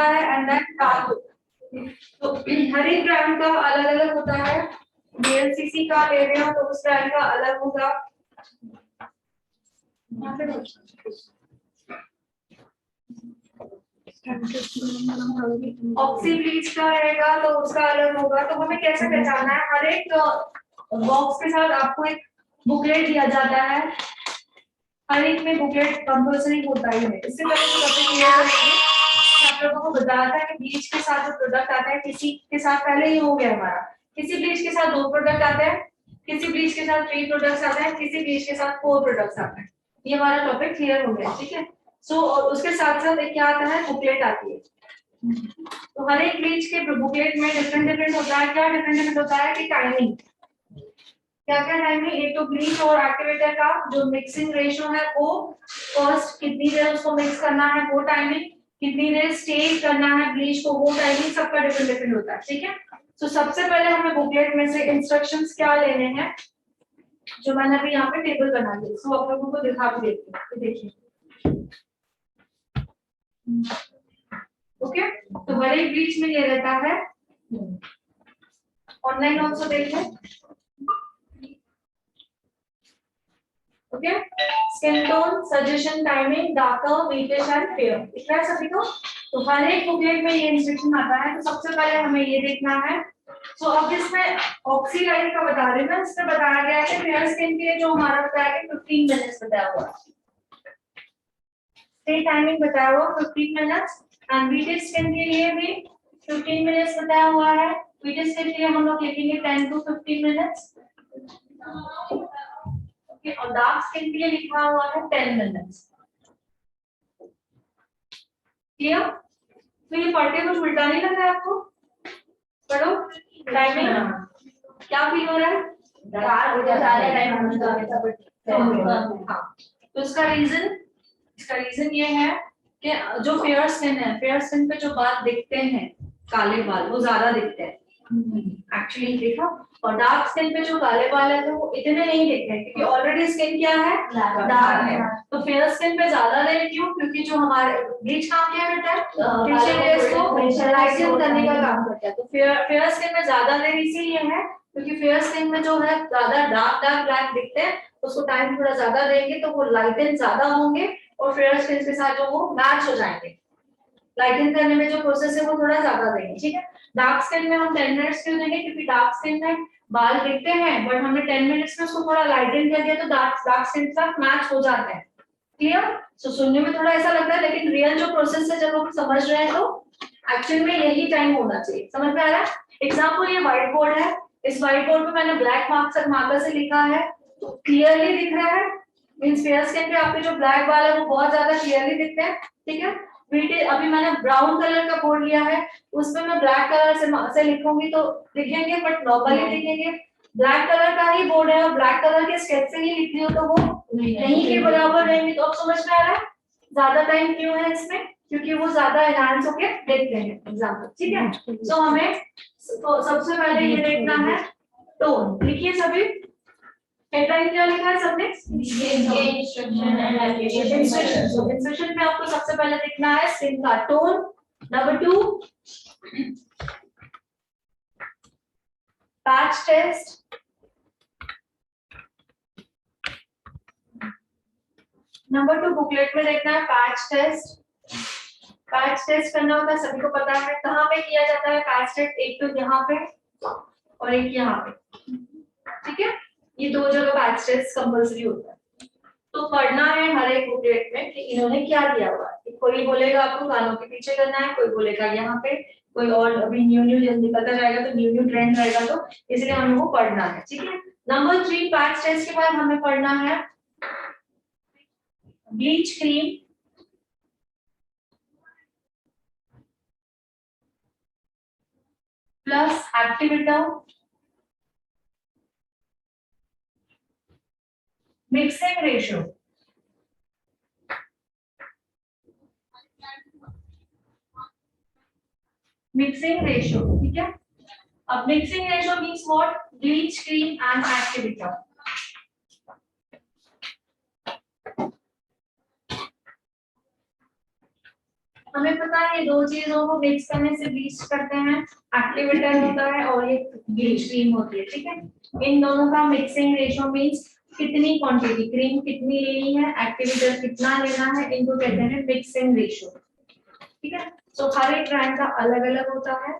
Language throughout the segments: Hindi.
होता है एंड देन कार्गो। तो हर एक ब्रांड का अलग अलग होता है। बीएलसीसी का ले रहे हो तो उस ब्रांड का अलग होगा। ऑक्सी ब्लीच का रहेगा तो उसका अलग होगा। तो हमें कैसे पहचानना है? हर एक बॉक्स के साथ आपको एक बुकलेट दिया जाता है। हर एक में बुकलेट कंपल्सरी होता ही है। इससे पहले तो सबसे क्लियर करेंगे, आप लोगों को बताया था कि ब्लीच के साथ जो प्रोडक्ट आता है, किसी के साथ पहले ही हो गया हमारा, किसी ब्लीच के साथ 2 प्रोडक्ट आते हैं, किसी ब्लीच के साथ 3 प्रोडक्ट्स आते हैं, किसी ब्लीच के साथ 4 प्रोडक्ट्स आते हैं। ये हमारा टॉपिक क्लियर हो गया, ठीक है। सो उसके साथ साथ एक क्या आता है, बुकलेट आती है। तो हर एक ब्लीच के बुकलेट में डिफरेंट होता है। क्या डिफरेंट होता है कि टाइमिंग, क्या क्या टाइमिंग, एक तो ब्लीच और एक्टिवेटर का जो मिक्सिंग रेशियो है वो, फर्स्ट कितनी देर उसको मिक्स करना है वो टाइमिंग, कितनी देर स्टे करना है ब्लीच को वो टाइमिंग, सबका डिफरेंट होता है, ठीक है। तो सबसे पहले हमें बुकलेट में से इंस्ट्रक्शंस क्या लेने हैं, जो मैंने अभी यहाँ पे टेबल बना ली, सो आप लोगों को दिखा भी देती हूँ, देखिए। ओके, तो हर एक ब्लीच में ये रहता है। ऑनलाइन ऑल्सो देखिए। Okay, skin tone, suggestion, timing, darker, wheatish and fair, दिख रहा है सभी को। तो हर एक बुकलेट में ये इंस्ट्रक्शन आता है। तो सबसे पहले हमें ये देखना है। तो अब इसमें ऑक्सीलाइट का बता रही हूँ, इसमें बताया गया है कि फेयर स्किन के लिए जो हमारा बताया है 15 मिनट्स बताया हुआ है, स्टे टाइमिंग बताया हुआ 15 मिनट्स, एंड वीटिश स्किन के लिए भी 15 मिनट्स बताया हुआ है। वीटिश स्किन के लिए हम लोग लिखेंगे 10 to 15 मिनट्स। ओके, और डार्क स्किन के लिए लिखा हुआ है 10 मिनट्स। क्लियर? तो ये पढ़ते कुछ उल्टा नहीं लग रहा है आपको? पढ़ो, टाइमिंग क्या फील हो रहा है? हाँ, तो इसका रीजन ये है कि जो फेयर स्किन है, फेयर स्किन पे जो बाल दिखते हैं, काले बाल, वो ज्यादा दिखते हैं एक्चुअली, देखो। और डार्क स्किन पे जो काले बाल है तो वो इतने नहीं दिखते हैं, क्योंकि ऑलरेडी स्किन क्या है, डार्क है। तो फेयर स्किन पे ज्यादा देर क्यों? क्योंकि जो हमारे ब्लीच काम क्या करता है, फेशियल हेयर्स को लाइटन करने का काम करता है। तो फेयर स्किन में ज्यादा देर इसीलिए है क्योंकि फेयर स्किन में जो है ज्यादा डार्क ब्लैक दिखते हैं, उसको टाइम थोड़ा ज्यादा देंगे तो वो लाइटन ज्यादा होंगे और फेयर स्किन के साथ जो वो मैच हो जाएंगे। लाइटन करने में जो प्रोसेस है वो थोड़ा ज्यादा देंगे, ठीक है। डार्क स्किन में हम 10 मिनट्स क्यों देंगे? क्योंकि डार्क स्किन में बाल दिखते हैं बट हमने 10 मिनट्स में उसको थोड़ा लाइटन कर दिया तो डार्क स्किन के साथ मैच हो जाते हैं। क्लियर? सो सुनने में थोड़ा ऐसा लगता है, लेकिन रियल जो प्रोसेस है जब हम समझ रहे हैं तो एक्चुअल में यही टाइम होना चाहिए। समझ में आ रहा है? एग्जांपल, ये व्हाइट बोर्ड है, इस व्हाइट बोर्ड पे मैंने ब्लैक मार्कर से लिखा है, तो क्लियरली दिख रहा है। मींस फेयर स्किन पे आपके जो ब्लैक बाल है वो बहुत ज्यादा क्लियरली दिखते हैं, ठीक है। अभी मैंने ब्राउन कलर का बोर्ड लिया है, उसमें मैं ब्लैक कलर से लिखूंगी तो दिखेंगे, बट नॉर्मली दिखेंगे। ब्लैक कलर का ही बोर्ड है और ब्लैक कलर के स्केच से ही लिख रही हो तो वो नहीं के बराबर रहेंगे। तो अब समझ में आ रहा है ज्यादा टाइम क्यों है इसमें? क्योंकि वो ज्यादा एनहांस होके देखते हैं एग्जांपल, ठीक है। सो हमें सबसे पहले ये देखना है टोन। लिखिए सभी, हेडलाइन क्या लिखा है सबने? इंस्ट्रक्शन में आपको सबसे पहले देखना है स्किन का tone. Number 2, patch test. Number 2 booklet में देखना है पैच टेस्ट। पैच टेस्ट करना होता है, सभी को पता है कहाँ पे किया जाता है पैच टेस्ट। एक तो यहाँ पे और एक यहाँ पे, ठीक है। ये 2 जगह पैच टेस्ट कंपल्सरी होता है। तो पढ़ना है हर एक बुकलेट में कि इन्होंने क्या दिया हुआ है। कोई बोलेगा आपको कानों के पीछे करना है, कोई बोलेगा यहाँ पे, कोई और अभी न्यू निकलता जाएगा तो न्यू ट्रेंड रहेगा, तो इसलिए हमें वो पढ़ना है, ठीक है। नंबर 3, पैच टेस्ट के बाद हमें पढ़ना है bleach cream plus activator mixing ratio. Mixing ratio, ठीक है। अब mixing ratio means what? Bleach cream and activator. हमें पता है ये दो चीजों को मिक्स करने से ब्लीच करते हैं, एक्टिवेटर होता है और ये ब्लीच क्रीम होती है, ठीक है। इन दोनों का मिक्सिंग रेशियो मींस कितनी क्वांटिटी, क्रीम कितनी लेनी है, एक्टिवेटर कितना लेना है, इनको कहते हैं मिक्सिंग रेशियो, ठीक है। सो हर एक ब्रांड का अलग अलग होता है।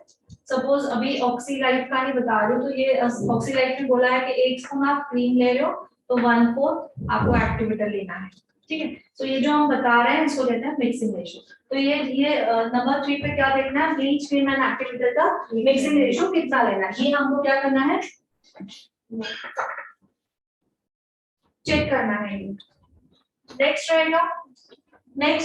सपोज अभी ऑक्सीलाइट का ही बता रही हूँ, तो ये ऑक्सीलाइट में बोला है कि 1 स्पून आप क्रीम ले रहे हो तो 1/4 आपको एक्टिवेटर लेना है, ठीक है। तो ये जो हम बता रहे हैं इसको कहते हैं मिक्सिंग रेशियो। तो ये नंबर 3 पे क्या देखना है, ब्लीच क्रीम एंड एक्टिवेटर का मिक्सिंग रेशियो कितना लेना है, ये हमको क्या करना है, चेक करना है। नेक्स्ट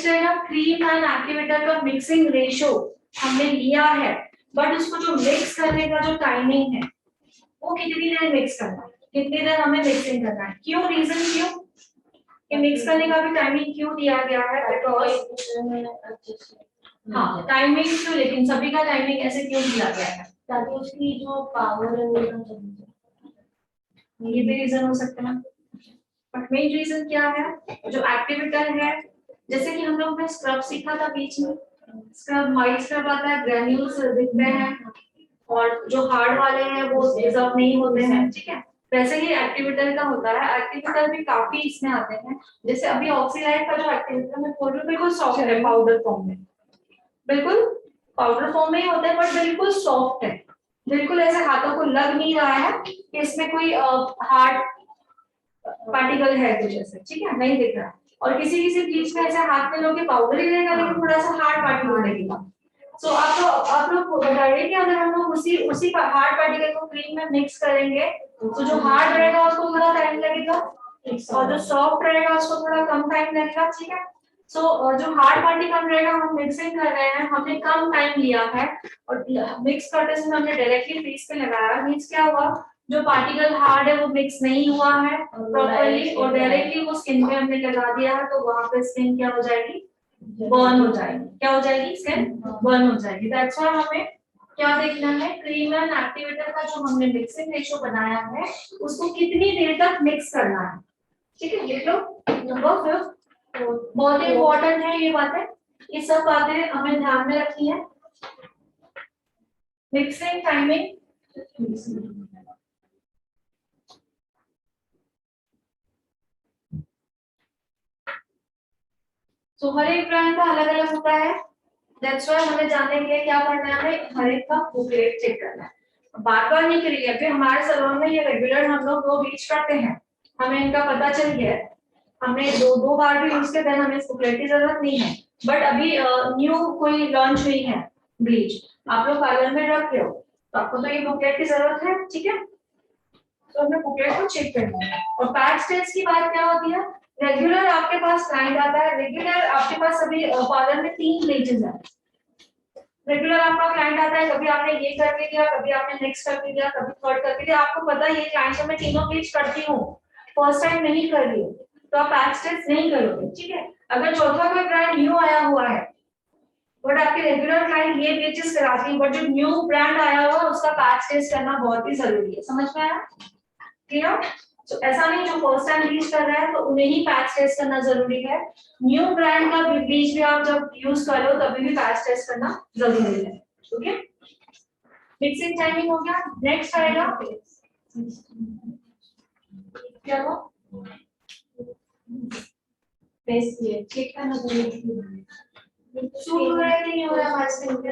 रहेगा क्रीम एंड एक्टिवेटर का मिक्सिंग रेशियो हमने लिया है, बट उसको जो मिक्स करने का जो टाइमिंग है वो कितनी देर मिक्स करना है, कितनी देर हमें मिक्सिंग करना है, क्यों, रीजन क्यों, कि मिक्स करने का भी टाइमिंग क्यों दिया गया है, बिकॉज हाँ टाइमिंग क्यों, लेकिन सभी का टाइमिंग ऐसे क्यों दिया गया है, ताकि उसकी जो पावर है वो ये भी रीजन हो सकता है। बट मेन रीजन क्या है, जो एक्टिवेटर है, जैसे कि हम लोग ने स्क्रब सीखा था बीच में, स्क्रब माइल्ड स्क्रब आता है, ग्रेन्यूल्स दिखते हैं और जो हार्ड वाले हैं वो डिजर्व नहीं होते हैं, ठीक है। वैसे ही एक्टिवेटर का होता है, एक्टिवेटर भी काफी इसमें आते हैं, जैसे अभी ऑक्सीलाइट का जो एक्टिवेटर मैं बोल रही हूँ बिल्कुल सॉफ्ट है, पाउडर फॉर्म में, बिल्कुल पाउडर फॉर्म में ही होता है, बट बिल्कुल सॉफ्ट है, बिल्कुल ऐसे हाथों को लग नहीं रहा है कि इसमें कोई हार्ड पार्टिकल है कुछ ऐसे, ठीक है, नहीं दिख रहा। और किसी किसी ब्लीच में ऐसे हाथ में लोगे पाउडर ही रहेगा लेकिन थोड़ा सा हार्ड पार्टिकल लगेगा। सो आप लोग बताइए कि अगर हम लोग उसी हार्ड पार्टिकल को क्रीम में मिक्स करेंगे तो जो हार्ड रहेगा उसको थोड़ा टाइम लगेगा और जो सॉफ्ट रहेगा उसको थोड़ा कम टाइम लगेगा, ठीक है। सो जो हार्ड पार्टिकल रहेगा हम मिक्सिंग कर रहे हैं, हमने कम टाइम लिया है और मिक्स करते समय हमने डायरेक्टली फेस पे लगाया, मींस क्या हुआ, जो पार्टिकल हार्ड है वो मिक्स नहीं हुआ है प्रॉपर्ली और डायरेक्टली वो स्किन पे हमने लगा दिया है, तो वहां पे स्किन क्या हो जाएगी, बर्न हो जाएगी, क्या हो जाएगी, स्किन बर्न हो जाएगी। दैट्स व्हाई हमें क्या देखना है, क्रीम एंड एक्टिवेटर का जो हमने मिक्सिंग रेशियो बनाया है उसको कितनी देर तक मिक्स करना है, ठीक है। लिख लो नंबर 5, बहुत ही इंपॉर्टेंट है ये बातें, ये सब बातें हमें ध्यान में रखनी है। मिक्सिंग टाइमिंग, तो हर एक ब्रांड का अलग अलग होता है, दैट्स व्हाई हमें जानने के लिए क्या करना है, हमें हर एक का बुकलेट चेक करना है, बार बार नहीं करिए, फिर हमारे सैलून में ये रेगुलर हम लोग 2 ब्लीच करते हैं, हमें इनका पता चल गया है, हमने दो बार भी यूज किया, देन हमें इस बुकलेट की जरूरत नहीं है। बट अभी न्यू कोई लॉन्च हुई है ब्लीच, आप लोग पार्लर में रख रहे हो तो आपको तो ये बुकलेट की जरूरत है, ठीक है। तो हमें बुकलेट को चेक करना है। और पैच टेस्ट की बात क्या होती है, रेगुलर आपके पास क्लाइंट आता है, रेगुलर आपके पास अभी पार्लर में 3 ब्लीचेस हैं, रेगुलर आपका क्लाइंट आता है, कभी आपने ये करके दिया, कभी आपने नेक्स्ट करके दिया, कभी थर्ड करके दिया, आपको पता है ये क्लाइंट से मैं तीनों ब्लीच करती हूँ, फर्स्ट टाइम नहीं कर रही हूँ, तो आप पैच टेस्ट नहीं करोगे, ठीक है। अगर चौथा कोई ब्रांड न्यू आया हुआ है बट आपके रेगुलर क्लाइंट ये ब्लीचेस कराती है, बट जो न्यू ब्रांड आया हुआ है उसका पैच टेस्ट करना बहुत ही जरूरी है, समझ में आया, क्लियर। तो ऐसा नहीं जो फर्स्ट टाइम ब्लीच कर रहा है तो उन्हें ही पैच टेस्ट करना जरूरी है, न्यू ब्रांड का ब्लीच भी आप जब यूज कर लो तभी भी पैच टेस्ट करना जरूरी है, ओके। मिक्सिंग टाइमिंग हो गया, नेक्स्ट आएगा क्या हो, फेस ये चेक करना सूट हो रहा है कि नहीं हो रहा है हमारे स्किन पे,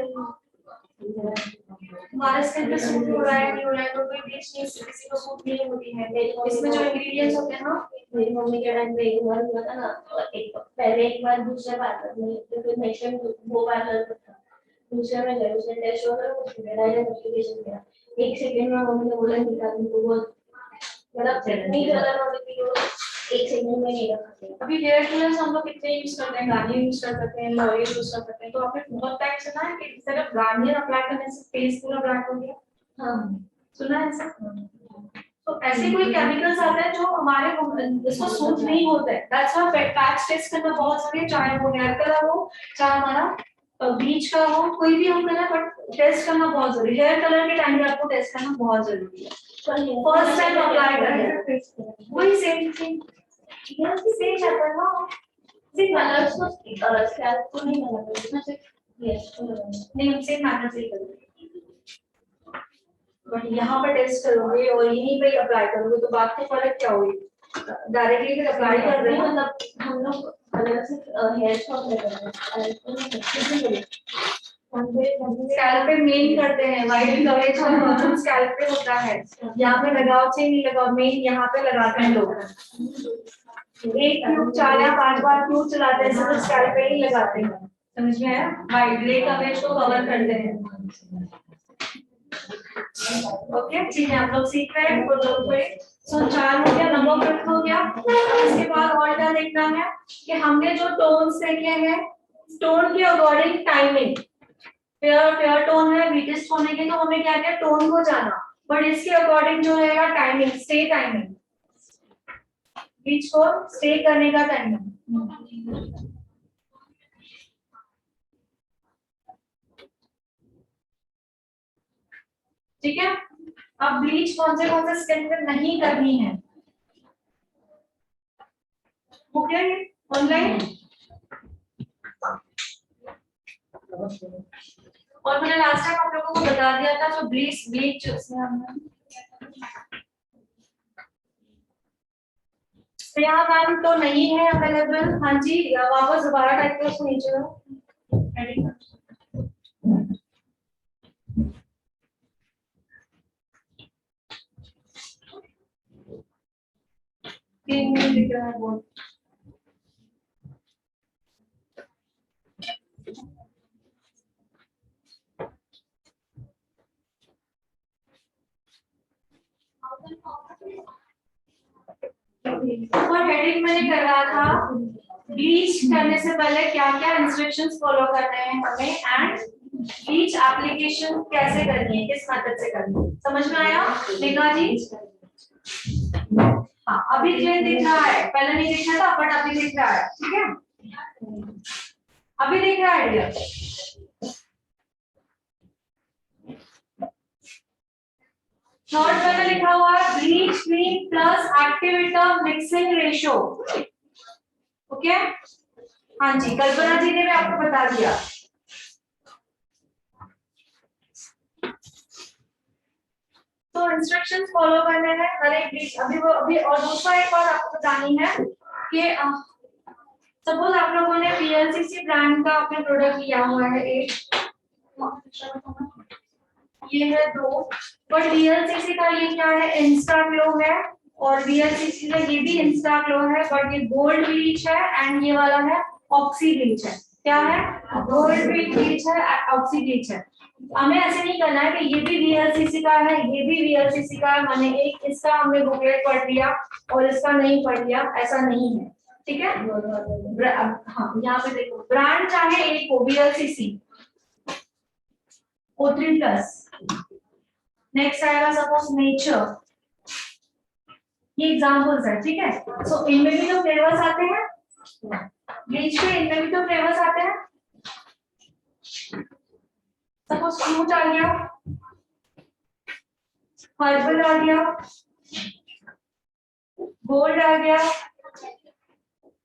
हमारे स्किन पे सूट हो रहा है नहीं हो रहा है, तो कोई ब्लीच नहीं किसी को सूट नहीं होती है, इसमें जो इंग्रेडिएंट्स होते हैं ना, मेरी मम्मी के टाइम पे एक बार हुआ था ना, पहले एक बार दूसरे पार्लर में, तो फिर नेक्स्ट टाइम 2 पार्लर था, दूसरे में गए, उसने टेस्ट हो गया, उसने डायरेक्ट एप्लीकेशन किया, 1 सेकंड में मम्मी ने बोला निकाल तुमको, बहुत मतलब नहीं ज्यादा नॉलेज थी, 1 सेकंड में नहीं रखा। अभी हेयर कलर्स हम लोग कितने यूज करते हैं, गार्नियर यूज कर सकते हैं, लॉरियल यूज कर सकते हैं, तो आपने बहुत टाइम सुना है कि सिर्फ गार्नियर अप्लाई करने से फेस पूरा ब्लैक हो गया, हाँ सुना है ऐसा। तो ऐसे कोई केमिकल्स आते हैं जो हमारे इसको सूट नहीं होते हैं, दैट्स व्हाई पैच टेस्ट करना बहुत जरूरी है, चाहे वो हेयर कलर हो चाहे हमारा ब्लीच का हो, कोई भी हम कलर, बट टेस्ट करना बहुत जरूरी है, हेयर कलर के टाइम पे आपको टेस्ट करना बहुत जरूरी है, फर्स्ट टाइम अप्लाई करें वही सेम थिंग, ये सेम चैप्टर ना, सिर्फ कलर्स को स्कैल्प को नहीं लगाना, सिर्फ यस नहीं सेम मैथड से ही करोगे, बट यहाँ पर टेस्ट करोगे और यहीं पे अप्लाई करोगे तो बात की फर्क क्या होगी? डायरेक्टली फिर अप्लाई कर रहे हो, मतलब हम लोग अलग से हेयर स्टॉक में करते हैं स्कैल्प पे मेन करते हैं, वाइड कवरेज का स्कैल्प पे होता है, यहाँ पे लगाओ चाहे नहीं लगाओ, मेन यहाँ पे लगाते हैं लोग। एक ट्यूब 4 या 5 बार ट्यूब चलाते हैं, सिर्फ स्कैल्प पे ही लगाते हैं, समझ में आया? वाइड ग्रे कवरेज को कवर करते हैं। ओके ठीक है, आप लोग सीख रहे हैं, तो सो 4 हो गया, नंबर 5 हो गया। इसके बाद और क्या देखना है कि हमने जो टोन्स देखे हैं, टोन के अकॉर्डिंग टाइमिंग, फेयर टोन है, वीटेस्ट टोन है, तो हमें क्या क्या टोन को जाना, बट इसके अकॉर्डिंग जो रहेगा टाइमिंग, स्टे टाइमिंग, बीच को स्टे करने का टाइमिंग। ठीक है, अब ब्लीच कौन से स्किन पे नहीं करनी है, हो गया ये ऑनलाइन। और मैंने लास्ट टाइम आप लोगों को बता दिया था जो ब्लीच यहाँ मैम तो नहीं है अवेलेबल। हाँ जी, वापस दोबारा टाइप कर उसको नीचे हेडिंग 3 मिनट लिख रहा है बोर्ड। और हेडिंग मैंने करवाया था, ब्लीच करने से पहले क्या क्या इंस्ट्रक्शंस फॉलो करने हैं हमें, एंड ब्लीच एप्लीकेशन कैसे करनी है, किस मेथड से करनी है, समझ में आया लेखा जी? हाँ अभी क्लियर दिख रहा है, पहले नहीं दिख रहा था बट अभी दिख रहा है, ठीक है अभी दिख रहा है डियर। नोट में लिखा हुआ है bleach cream plus activator mixing ratio, okay? हाँ जी, कल्पना जी ने भी आपको बता दिया। तो इंस्ट्रक्शंस फॉलो करने हैं हर एक ब्लीच। अभी और दूसरा एक बात आपको बतानी है कि सपोज आप लोगों ने VLCC ब्रांड का अपने प्रोडक्ट लिया हुआ है एक, ये है 2, बट VLCC का ये क्या है, इंस्टा ग्लो है, और VLCC का ये भी इंस्टा ग्लो है, बट ये गोल्ड ब्लीच है एंड ये वाला है ऑक्सी ब्लीच है। क्या है? गोल्ड ब्लीच है, ऑक्सी ब्लीच है। हमें ऐसे नहीं करना है कि ये भी VLCC का है, ये भी VLCC का है, माने एक इसका हमने बुकलेट पढ़ लिया और इसका नहीं पढ़ लिया, ऐसा नहीं है, ठीक है? हाँ यहाँ पे देखो, ब्रांड चाहे एक हो, VLCC O3 प्लस, नेक्स्ट आएगा सपोज नेचर, ये एग्जांपल्स है, ठीक है? सो इनमें भी तो फ्लेवर्स आते हैं, ब्लीच के इनमें भी तो फ्लेवर्स आते हैं। सपोज फ्रूट आ गया, हर्बल आ गया, गोल्ड आ गया,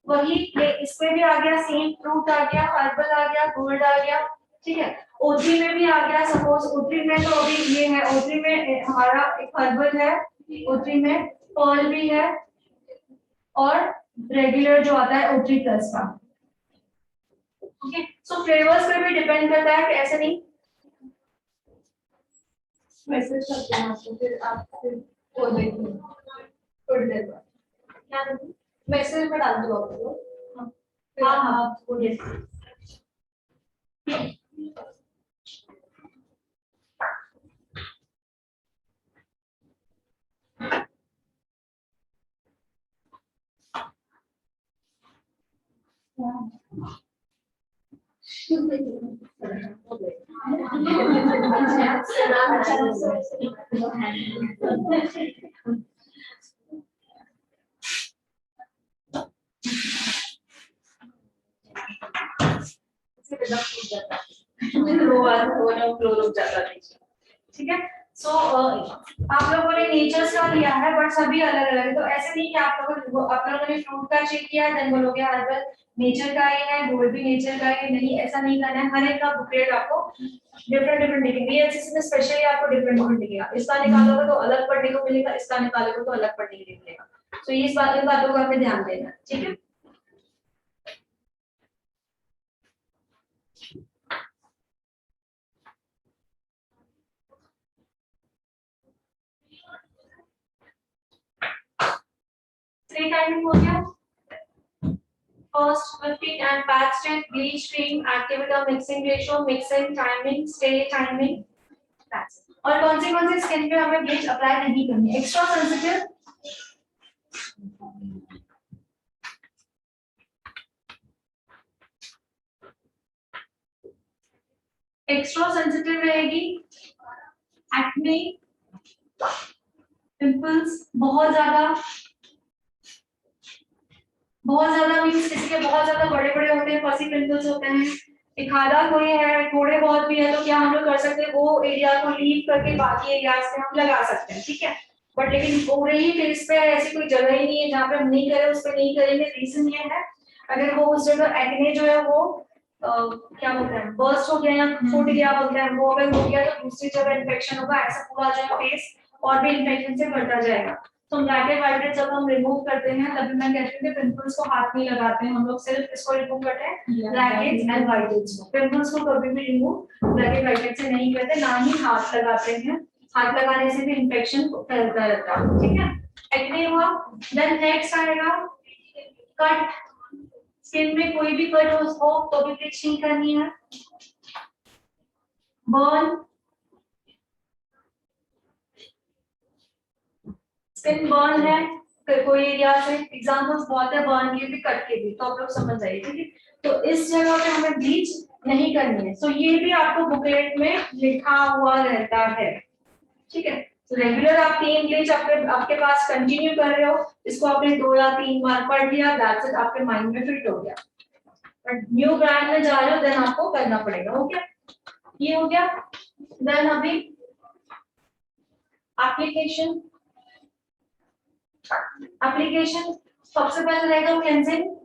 वही इसमें भी आ गया, सेम फ्रूट आ गया, हर्बल आ गया, गोल्ड आ गया, ठीक है? O3 में भी आ गया, सपोज O3 में तो अभी ये है, O3 में हमारा एक हर्बल है, O3 में पर्ल भी है, और रेगुलर जो आता है O3 प्लस का, ओके? सो फ्लेवर्स पे भी डिपेंड करता है कि ऐसे नहीं मैसेज करते हैं आपको, फिर आप फिर बोल देंगे थोड़ी देर बाद, क्या मैसेज में डाल दो आपको। हाँ हाँ आप बोलिए। ठीक है? सो आप लोगों ने नेचर्स का लिया है बट सभी अलग अलग है, तो ऐसे नहीं कि आप लोगों ने फ्रूट का चेक किया देन बोलोगे हर्बल नेचर का ही है, गोल्ड भी नेचर का है, नहीं ऐसा नहीं करना है। हर एक का बुकलेट आपको डिफरेंट डिफरेंट दिखेगा, बीएलसीसी में स्पेशली आपको डिफरेंट डिफरेंट दिखेगा, इसका निकालोगे तो अलग पढ़ने को मिलेगा, इसका निकालोगे तो अलग पढ़ने को मिलेगा। तो ये इस बातों का हमें ध्यान देना है, ठीक है। थ्री टाइमिंग हो गया, first 15 and patch strength, bleach cream, activator mixing ratio, mixing timing, stay timing, that's it. और कौन सी स्किन पे हमें ब्लीच अप्लाई नहीं करनी है, एक्स्ट्रा सेंसिटिव, एक्स्ट्रा सेंसिटिव रहेगी, एक्ने, पिंपल्स बहुत ज्यादा मीन्स किसी के बहुत ज्यादा बड़े बड़े होते हैं, फसी पिंपल्स होते हैं, एक आधा कोई है थोड़े बहुत भी है, तो क्या हम लोग कर सकते हैं, वो एरिया को लीव करके बाकी एरियाज पे हम लगा सकते हैं, ठीक है। बट लेकिन पूरे ही फेस पे ऐसी कोई जगह ही नहीं है जहाँ पे हम नहीं करें, उस पे नहीं करेंगे। रीजन ये है, अगर वो उस जगह एक्ने जो है वो क्या बोलते हैं बर्स्ट हो गया या फूट गया बोलते हैं, वो अगर हो गया तो दूसरी जगह इन्फेक्शन होगा, ऐसा पूरा जो है फेस और भी इन्फेक्शन से बढ़ता जाएगा। तो ब्लैक वाइट जब हम रिमूव करते हैं तभी मैं कहती हूँ कि पिंपल्स को हाथ नहीं लगाते हैं हम लोग, सिर्फ इसको रिमूव करते हैं ब्लैक एंड व्हाइट हेड्स को। पिंपल्स को कभी भी remove black and white head से नहीं करते, ना ही हाथ लगाते हैं, हाथ लगाने से भी इन्फेक्शन फैलता रहता है, ठीक है। एक्ने हुआ, देन नेक्स्ट आएगा कट, स्किन में कोई भी कट हो तो भी ब्लीच नहीं करनी है। बर्न, स्किन बर्न है कोई एरिया से, एग्जांपल्स बहुत है बर्न के भी कट के भी, तो आप लोग समझ जाइए, ठीक है। तो इस जगह पे हमें ब्लीच नहीं करनी है, तो ये भी आपको बुकलेट में लिखा हुआ रहता है, ठीक है। तो रेगुलर आप 3 ब्लीच आपके पास कंटिन्यू कर रहे हो, इसको आपने 2 या 3 बार पढ़ लिया, दैट्स इट, आपके माइंड में फिट हो गया। बट न्यू ब्रांड में जा रहे हो देन आपको करना पड़ेगा, हो गया, ये हो गया। देन अभी एप्लीकेशन सबसे पहले रहेगा क्लेंजिंग,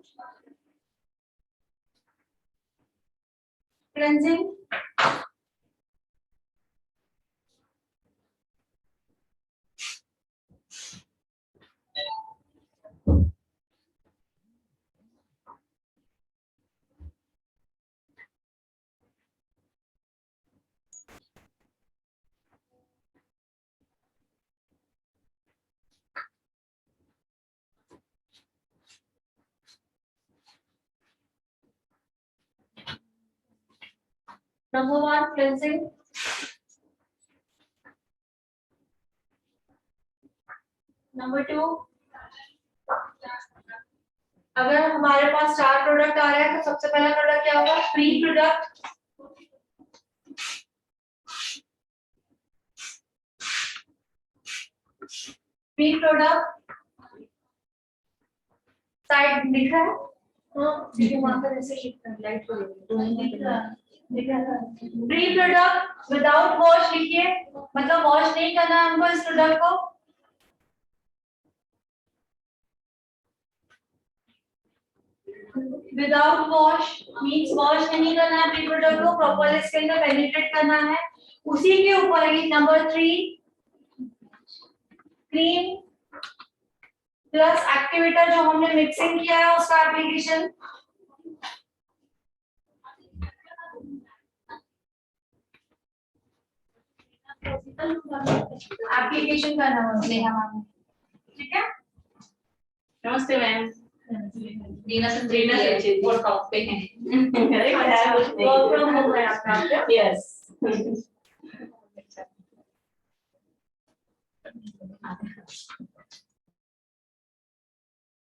नंबर 1 क्लेंजिंग, नंबर 2 अगर हमारे पास 4 प्रोडक्ट आ रहे हैं तो सबसे पहला प्रोडक्ट क्या होगा, प्री प्रोडक्ट, साइड दिख रहा है, हाँ देखिए वहां पर ऐसे लाइट को दिख रहा है। प्री प्रोडक्ट विदाउट वॉश लिखिए, मतलब वॉश नहीं करना है हमको इस प्रोडक्ट को, विदाउट वॉश मींस वॉश नहीं करना है प्री प्रोडक्ट को, प्रॉपर्ली स्किन में पेनिट्रेट करना है। उसी के ऊपर ही नंबर 3 क्रीम प्लस एक्टिवेटर जो हमने मिक्सिंग किया है उसका एप्लीकेशन, करना है, ठीक है। नमस्ते मैम। दीना से और टॉप पे हैं। वर्क फ्रॉम होम है आपका, यस।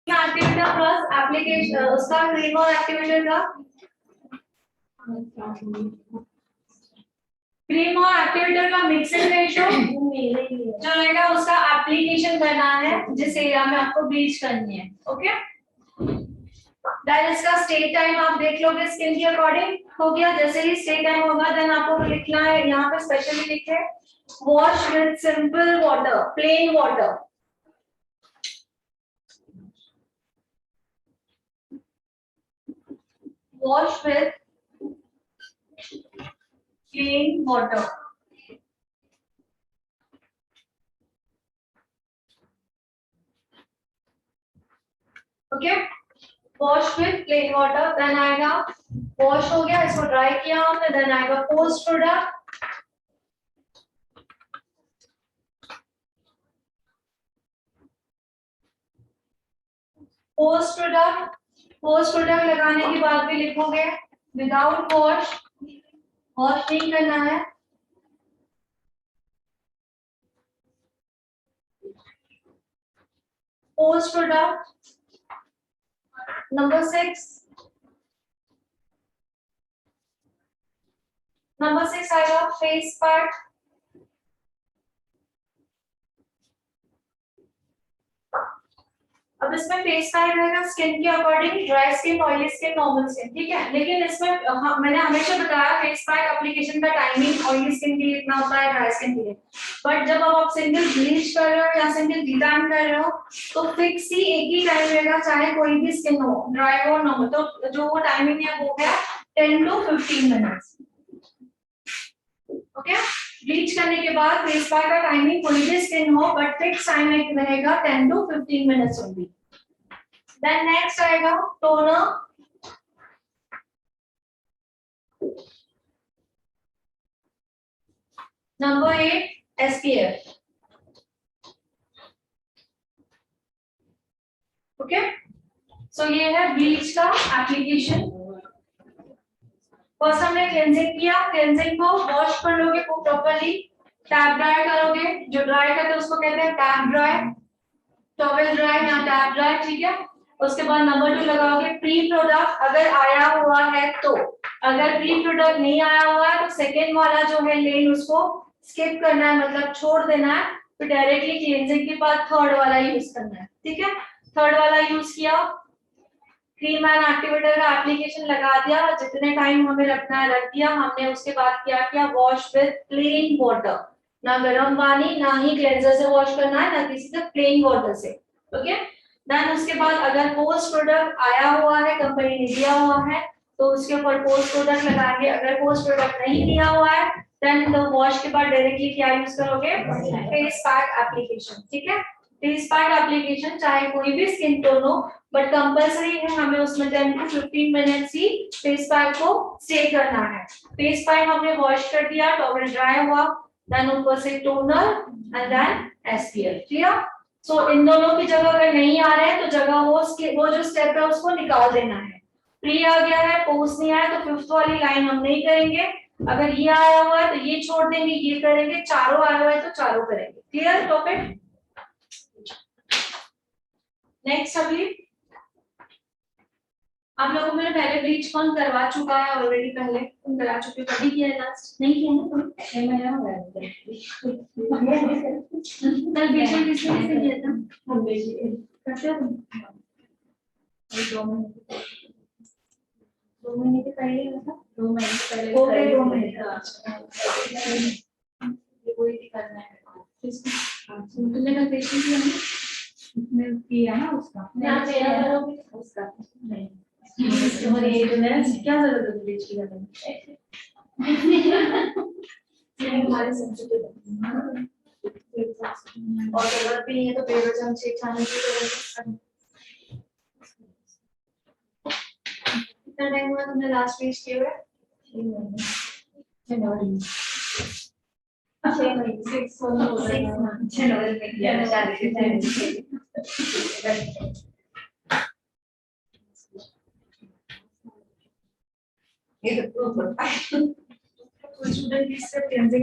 एक्टिवेटर प्लस एप्लीकेशन उसका क्रीम और एक्टिवेटर का, क्रीम और एक्टिवेटर का मिक्सिंग रेशियो जो रहेगा उसका एप्लीकेशन करना है जिस एरिया में आपको ब्लीच करनी है, ओके। देन इसका स्टे टाइम आप देख लोगे स्किन के अकॉर्डिंग, हो गया। जैसे ही स्टे टाइम होगा देन आपको लिखना है, यहाँ पे स्पेशली लिखे Wash with simple water, plain water. Wash with plain water. Okay, wash with plain water. Then आएगा wash हो गया, इसको dry किया हमने. Then आएगा post product. पोस्ट प्रोडक्ट लगाने के बाद भी लिखोगे विदाउट वॉश नहीं करना है. पोस्ट प्रोडक्ट नंबर 6 आएगा फेस पैक. अब इसमें फेस पैक रहेगा स्किन के according, dry skin, oily skin, normal skin, ठीक है. लेकिन इसमें मैंने हमेशा बताया फेस पैक एप्लीकेशन का टाइमिंग ऑयली स्किन के लिए इतना होता है, ड्राई स्किन के लिए. बट जब आप सिंगल ब्लीच कर रहे हो या सिंगल डिटैन कर रहे हो तो फिक्स ही एक ही टाइम रहेगा, चाहे कोई भी स्किन हो, ड्राई हो नॉर्मल. तो जो वो टाइमिंग है वो है 10 to 15 मिनट्स. ओके, ब्लीच करने के बाद फेस पैक का टाइमिंग कोई भी स्किन हो बट फिक्स टाइम रहेगा 10 to 15 minutes only. Then next आएगा toner. Number 8 SPF. Okay, so ये है ब्लीच का एप्लीकेशन. फर्स्ट हमने क्लेंजिंग किया, क्लेंजिंग को वॉश कर लोगे खूब प्रॉपर्ली, टैप ड्राई करोगे. जो ड्राई करते हैं उसको कहते हैं टैप ड्राई, टॉवेल ड्राई या टैप ड्राई, ठीक है. उसके बाद नंबर 2 लगाओगे प्री प्रोडक्ट अगर आया हुआ है तो. अगर प्री प्रोडक्ट नहीं आया हुआ है तो सेकेंड वाला जो है लेन उसको स्किप करना है, मतलब छोड़ देना है. तो डायरेक्टली क्लेंजिंग के बाद थर्ड वाला यूज करना है, ठीक है. थर्ड वाला यूज किया, क्रीम एंड एक्टिवेटर का एप्लीकेशन लगा दिया, जितने टाइम हमें रखना है रख दिया हमने. उसके बाद क्या किया, वॉश विद प्लेन वाटर, ना गर्म पानी ना ही क्लेंजर से वॉश करना है ना किसी से, प्लेन वाटर से. ओके, देन उसके बाद अगर पोस्ट प्रोडक्ट आया हुआ है, कंपनी ने दिया हुआ है तो उसके ऊपर पोस्ट प्रोडक्ट लगाएंगे. अगर पोस्ट प्रोडक्ट नहीं दिया हुआ है देन तो वॉश के बाद डायरेक्टली क्या यूज करोगे, फेस पैक एप्लीकेशन, ठीक है. फेस पैक एप्लीकेशन चाहे कोई भी स्किन टोन हो बट कंपल्सरी है हमें उसमें 10 to 15 minutes he face pack को स्टे करना है. फेस पैक हमने वॉश कर दिया, टॉवल ड्राई हुआ, देन ऊपर से toner and then SPF, clear. So इन दोनों की जगह अगर नहीं आ रहे हैं तो जगह वो जो स्टेप है उसको निकाल देना है. प्री आ गया है, पोस्ट नहीं आया तो फिफ्थ वाली लाइन हम नहीं करेंगे. अगर ये आया हुआ है तो ये छोड़ देंगे, ये करेंगे. चारों आया हुआ है तो चारों करेंगे. Clear topic. नेक्स्ट अभी आप लोगों में पहले ब्लीच कौन करवा चुका है ऑलरेडी, पहले तुम करा चुके हो, कभी किया है लास्ट, नहीं किया ना तुम? कल बेचन किसने किया था? करते हो तुम? 2 महीने के पहले हुआ था, 2 महीने पहले हो गए. 2 महीने ये कोई भी करना है तुमने कल बेचन किया ना, उसने किया ना उसका उसका नहीं. और ये जो है क्या जरूरत है ब्लीच की करने की? हमारे सेंसिटिव और जरूरत भी नहीं है तो पेड़ हम चेक छाने की जरूरत. कितना टाइम हुआ तुमने लास्ट ब्लीच किए हुए? 6 महीने. 6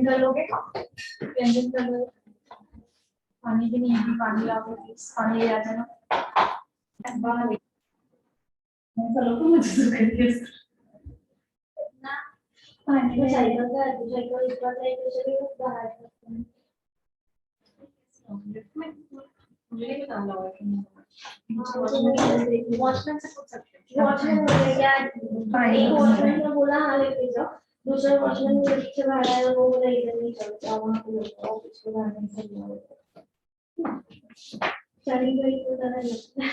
कर लोगे, क्लेंजिंग कर लोगे. पानी भी नहीं है, पानी लाओगे, पानी ले आ जाना. मुझे तो करके पानी में साइकिल का साइकिल इस बार साइकिल बाहर मुझे नहीं पता लगा कि वॉचमैन से पूछ सकते हैं. वॉचमैन बोले क्या, पानी वॉचमैन ने बोला हाँ लेके जाओ, दूसरा क्वेश्चन में से बाहर आया वो बोला इधर नहीं चलता वहाँ पे लगता ऑफिस के बाहर नहीं चलता चली गई तो ज़्यादा लगता है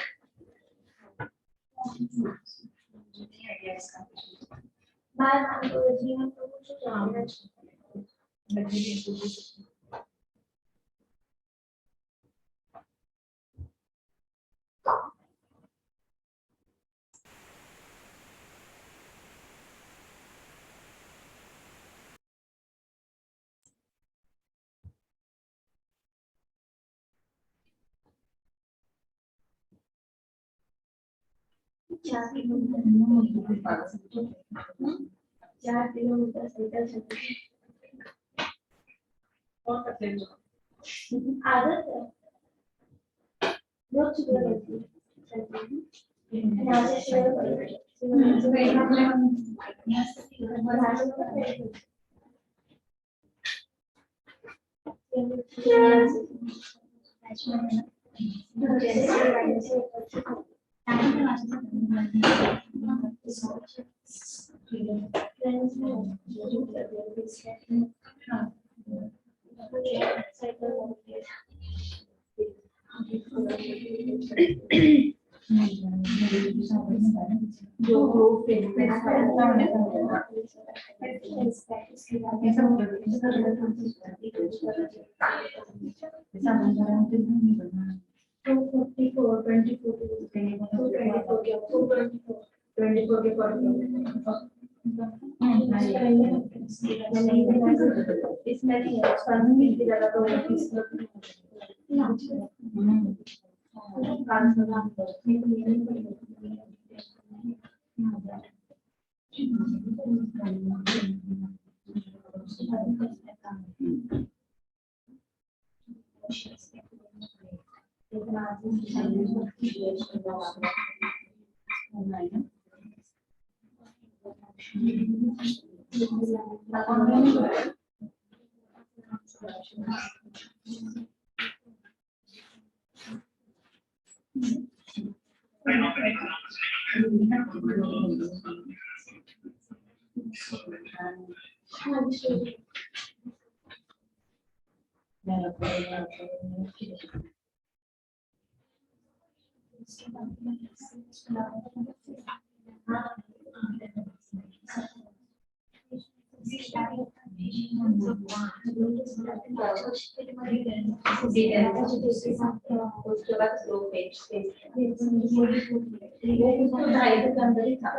बाहर हमको जीवन को कुछ जानना चार किलोमीटर साइकिल चलती है और करते हैं आदत है रोज सुबह रहती है यहाँ से इसमें नहीं है की जगह तो उसके बाद स्लो पेज तो ढाई के अंदर ही था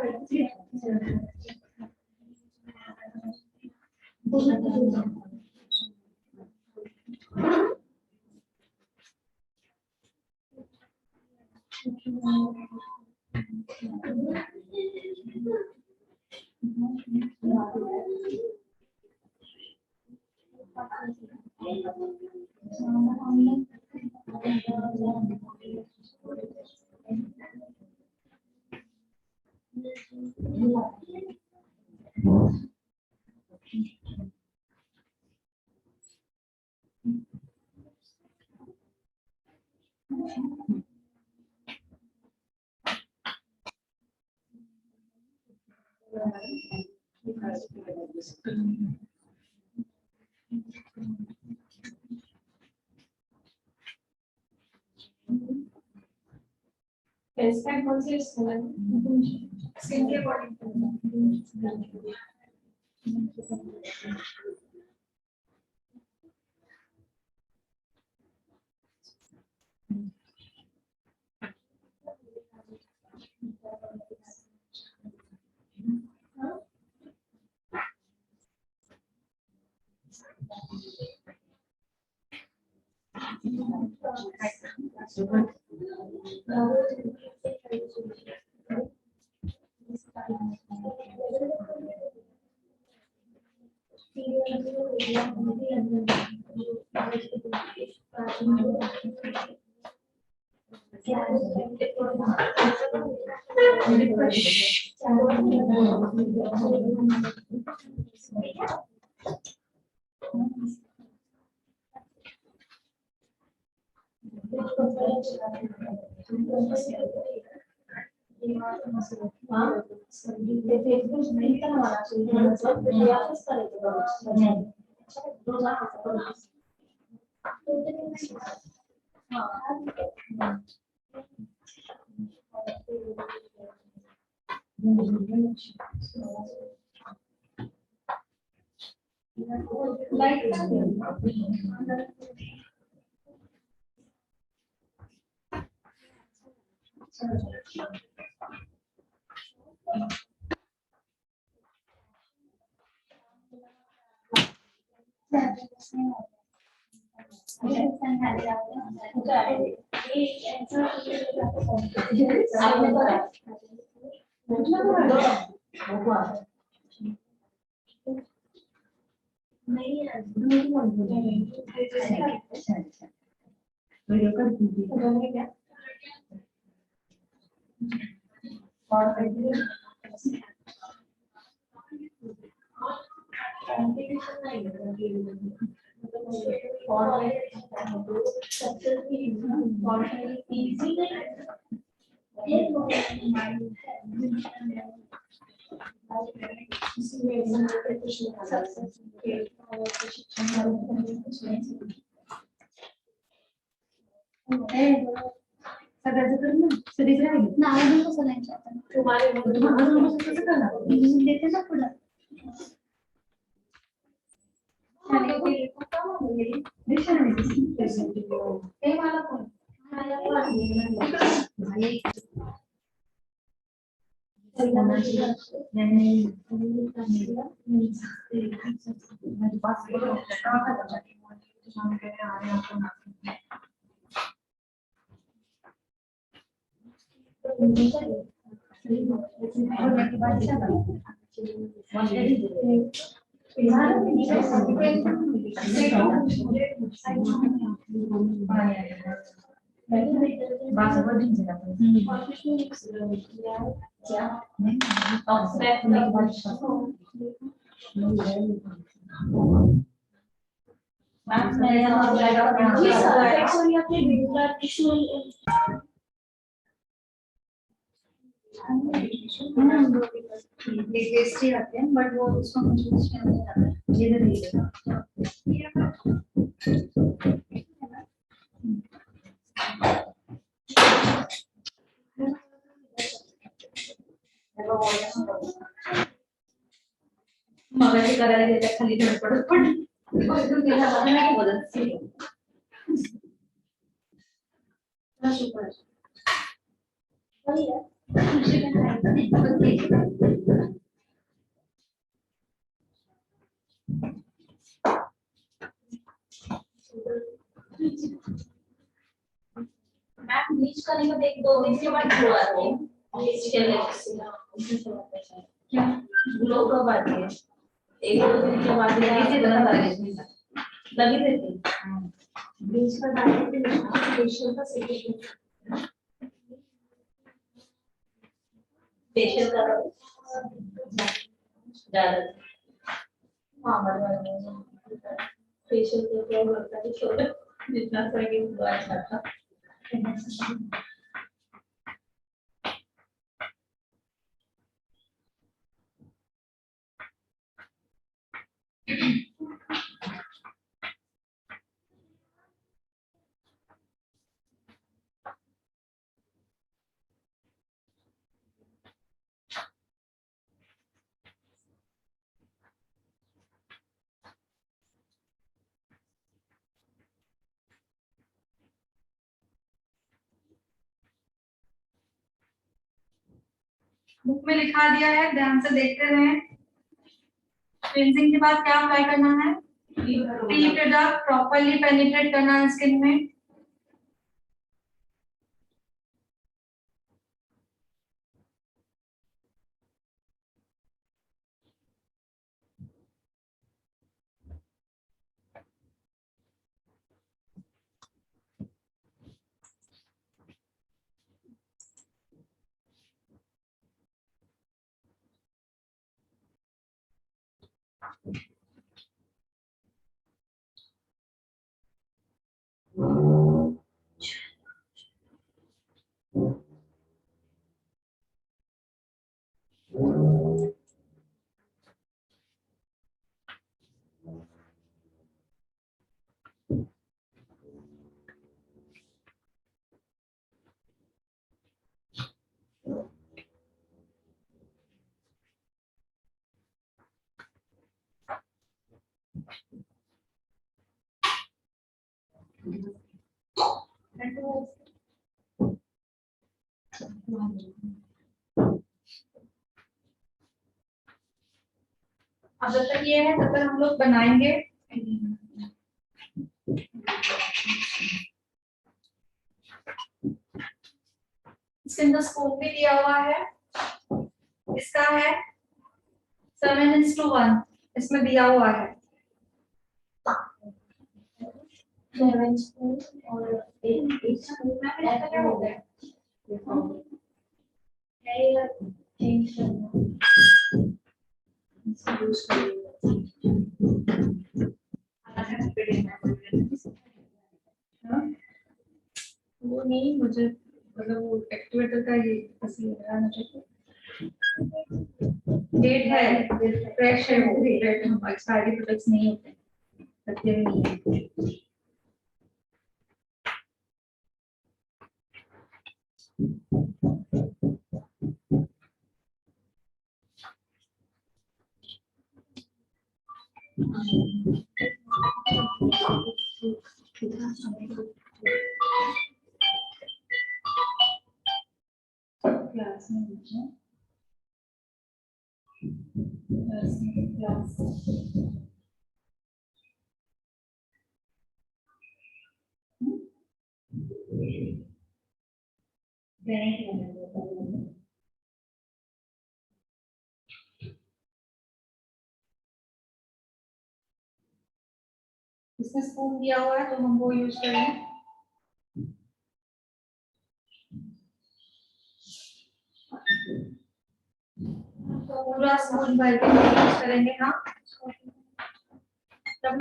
फेस पैक कौन सी स्किन के अकॉर्डिंग फेसबुक नहीं करवाना चाहिए मतलब प्रयास करेंगे रोजाना लाइट वीडियो कर दीजिए क्या सगळ्याचं कर ना सगळीच राहिली नाव कसं नाही तुम्हाला कसं करणार देते ना पुढं ते मला पण टेस्टी रहते हैं बट वो उसको मगाशी करायला गेल्या खाली धडपडत पण मदत मैम ब्लीच करने का देख 2 दिन के बाद ग्लो आती है ब्लीच के लिए क्या ग्लो कब आती है 1-2 दिन के बाद लगी रहती है ब्लीच का फेशियल का फेशियल का ज्यादा फेशियल का क्या होता है छोटा जितना सा कि अच्छा था बुक में लिखा दिया है ध्यान से देखते रहें क्लींजिंग के बाद क्या अप्लाई करना है पी प्रोडक्ट प्रॉपर्ली पेनिट्रेट करना है स्किन में अब जब तक ये है तब तक हम लोग बनाएंगे इसके अंदर स्कोप भी दिया हुआ है, इसका है 7:1 इसमें दिया हुआ है। 7 स्पून और 8 स्पून में क्या हो गया है ये चेंज करना वो नहीं मुझे मतलब वो एक्टिवेटर का ये ऐसे लग रहा है मुझे डेट है फ्रेश है वो डेट हम एक्सपायरी प्रोडक्ट्स नहीं होते रखे नहीं है। क्लास में क्लास इसमें स्पून दिया हुआ है तो हम वो यूज करेंगे। तो पूरा स्पून भर के यूज करेंगे। हाँ तब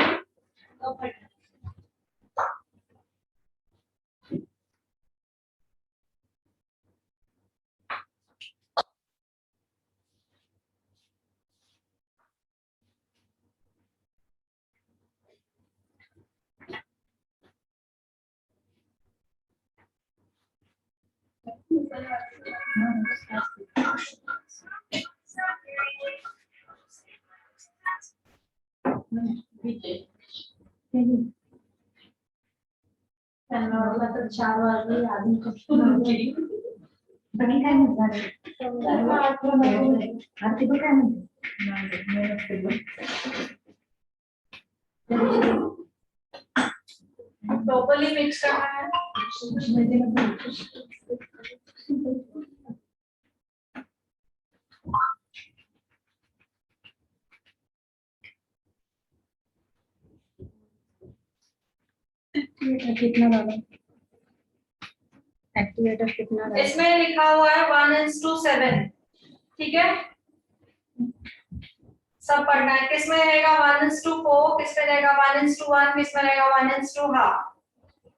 मतलब 4 बार आदमी को बनी काय म्हणतात आरती को काय प्रॉपर्ली मिक्स करना है। कितना डाला एक्टिवेटर कितना डाला इसमें लिखा हुआ है 1:7 ठीक है सब पढ़ना है। किसमें रहेगा 1:4 किसमें रहेगा 1:1 किसमें रहेगा 1:2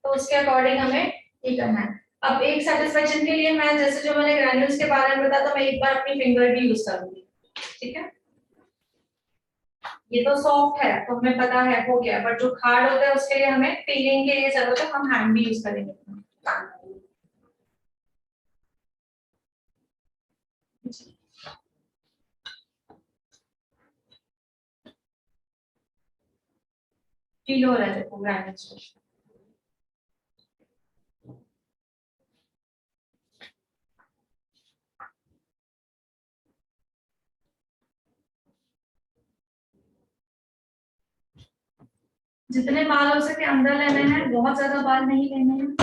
तो उसके अकॉर्डिंग हमें ये करना है। अब एक सेटिस्फेक्शन के लिए मैं जैसे जो मैंने ग्रैन्यूल्स के बारे में बताया तो मैं एक बार अपनी फिंगर भी यूज करूंगी ठीक है। ये तो सॉफ्ट है तो हमें पता है हो गया बट जो हार्ड होता है उसके लिए हमें फीलिंग के लिए जरूरत है हम हैंड भी यूज करेंगे। फील हो रहा है देखो ग्रैन्यूल्स जितने बाल हो सके अंदर लेने हैं बहुत ज्यादा बाल नहीं लेने हैं।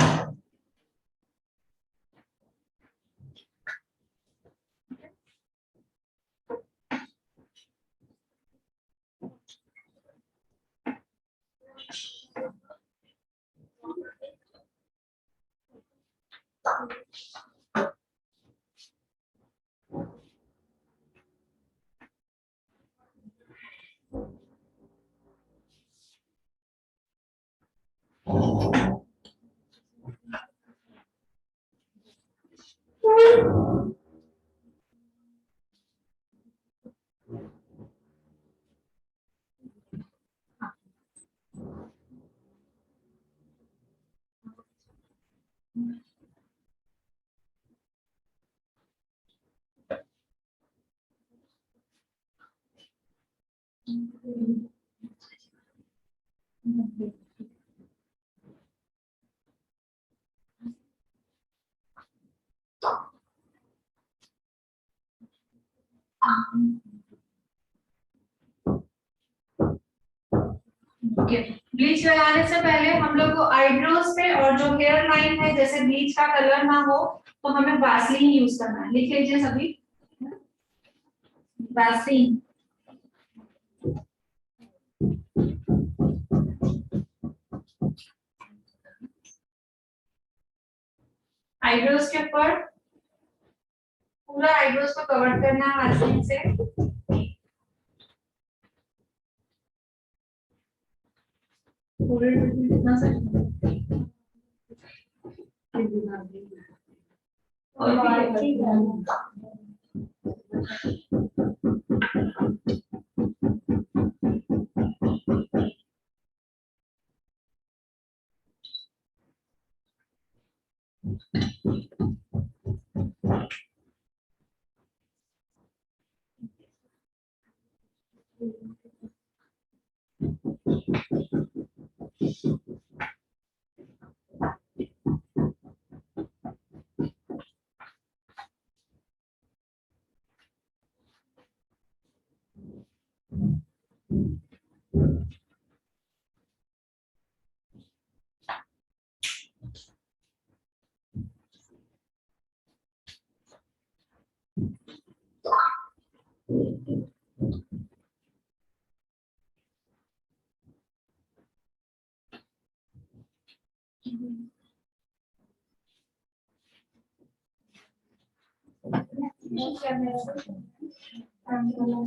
ब्लीच लगाने से पहले हम लोग को आईब्रोज पे और जो हेयर लाइन है जैसे ब्लीच का कलर ना हो तो हमें वैसलीन यूज करना है। लिख लीजिए सभी, वैसलीन। आईब्रोज के ऊपर पूरा आईब्रोज को कवर करना है वैसलीन से। पूरे कितना सर और ठीक है।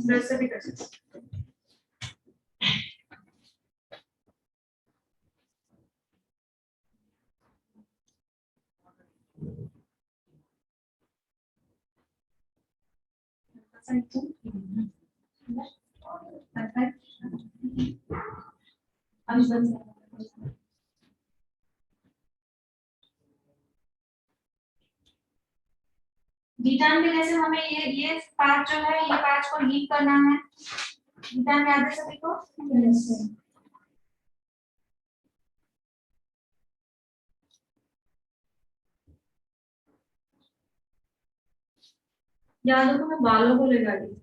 वैसे भी कर सकते हैं। बीटान के जैसे हमें ये पार्ट जो है ये पार्ट को लीव करना है। बीटान याद है सभी को? याद हो तो मैं बालों को लगा दी।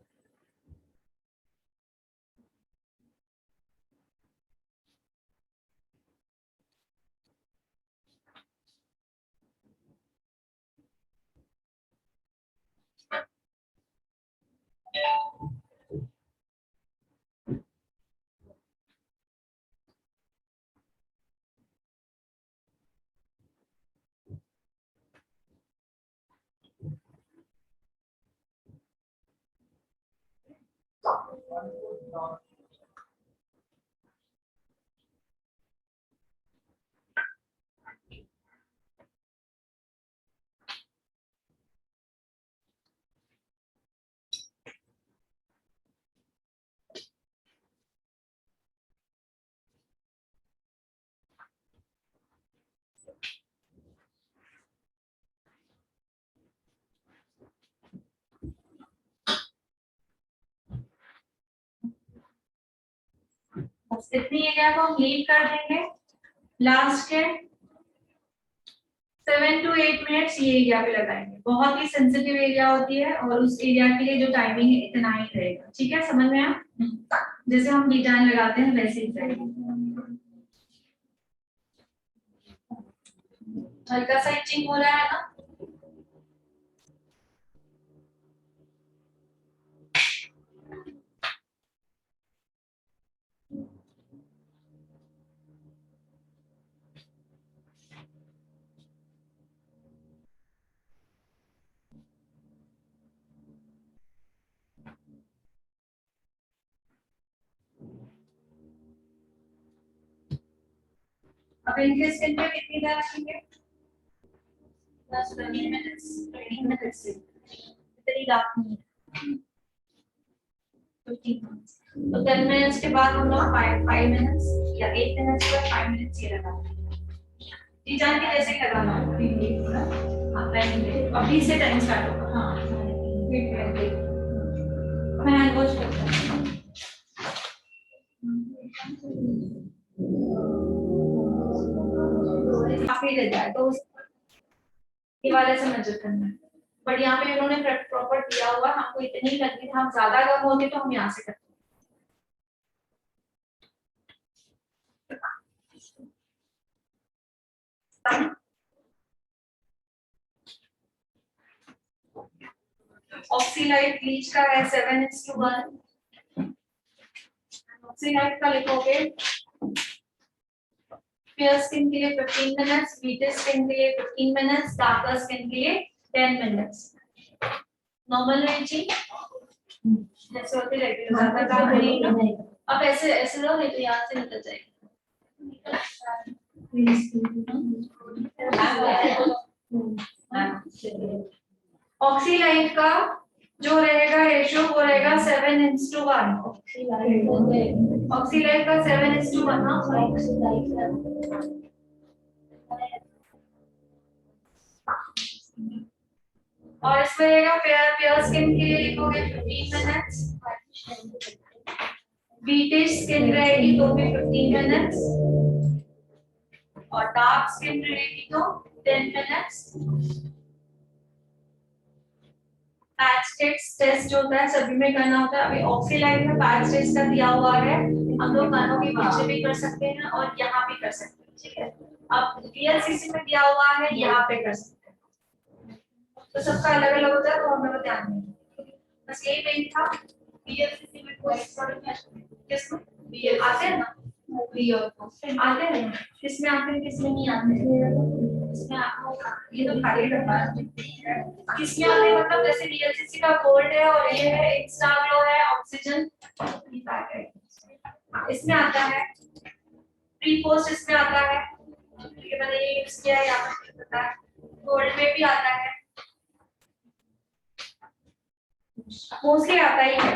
बस इतनी एरिया को हम लीव कर देंगे। लास्ट के 7 to 8 मिनट्स ये एरिया पे लगाएंगे। बहुत ही सेंसिटिव एरिया होती है और उस एरिया के लिए जो टाइमिंग है इतना ही रहेगा। ठीक है, समझ में आया? जैसे हम बीटान लगाते हैं वैसे ही करेंगे। हल्का सा इचिंग हो रहा है ना? अब इनके स्किन पे कितनी देर रखेंगे? 10-20 मिनट्स। 20 मिनट्स से इतनी रखनी है। 15 मिनट्स। तो 10 मिनट्स के बाद हम लोग 5 मिनट्स या 8 मिनट्स पर 5 मिनट्स ये लगाते हैं। बीटान के जैसे ही लगाना है। हाँ, अभी से टाइम स्टार्ट होगा। हाँ, मैं हैंड वॉश करता हूँ। काफी रहता है तो ये वाले से मेजर करना है। बट यहाँ पे उन्होंने प्रॉपर दिया हुआ, हमको इतनी लगती है, हम ज्यादा कम होते तो हम यहाँ से करते। ऑक्सीलाइट ब्लीच का है 7:1। ऑक्सीलाइट का लिखोगे फेयर स्किन के लिए 15 मिनट्स, वीटर स्किन के लिए 15 मिनट्स, डार्कर स्किन के लिए 10 मिनट्स। नॉर्मल रेंजिंग जैसे होती रहती है, ज्यादा काम नहीं ना। अब ऐसे ऐसे रहो नहीं तो याद से निकल जाएगा। ऑक्सीलाइट का जो रहेगा रेशियो वो रहेगा 7:1। ऑक्सीलाइट का 7:1 ना। और इसमें रहेगा फेयर स्किन के लिए लिखोगे 15 मिनट्स, बीटिश स्किन रहेगी तो भी 15 मिनट्स, और डार्क स्किन रहेगी तो 10 मिनट्स। पैच टेस्ट जो होता है सभी में करना होता है। अभी ऑक्सीलाइट में पैच टेस्ट का दिया हुआ है, हम लोग कानों के पीछे भी कर सकते हैं और यहाँ भी कर सकते हैं, ठीक है। अब VLCC में दिया हुआ है, यहाँ पे कर सकते हैं, तो सबका अलग अलग होता है, तो हम लोग ध्यान देंगे। बस यही मेन था। VLCC में कोई किसमें आते हैं ना, आते हैं, किसमें आते हैं किसमें नहीं आते हैं। इसमें आपको ये तो खाली डब्बा है, किसमें आते हैं मतलब जैसे VLCC का गोल्ड है और ये है इंस्टाग्लो है, ऑक्सीजन इसमें आता है, प्री पोस्ट इसमें आता है, ठीक है, मैंने ये यूज किया है, यहाँ पे पता है, गोल्ड में भी आता है, मोस्टली आता ही है।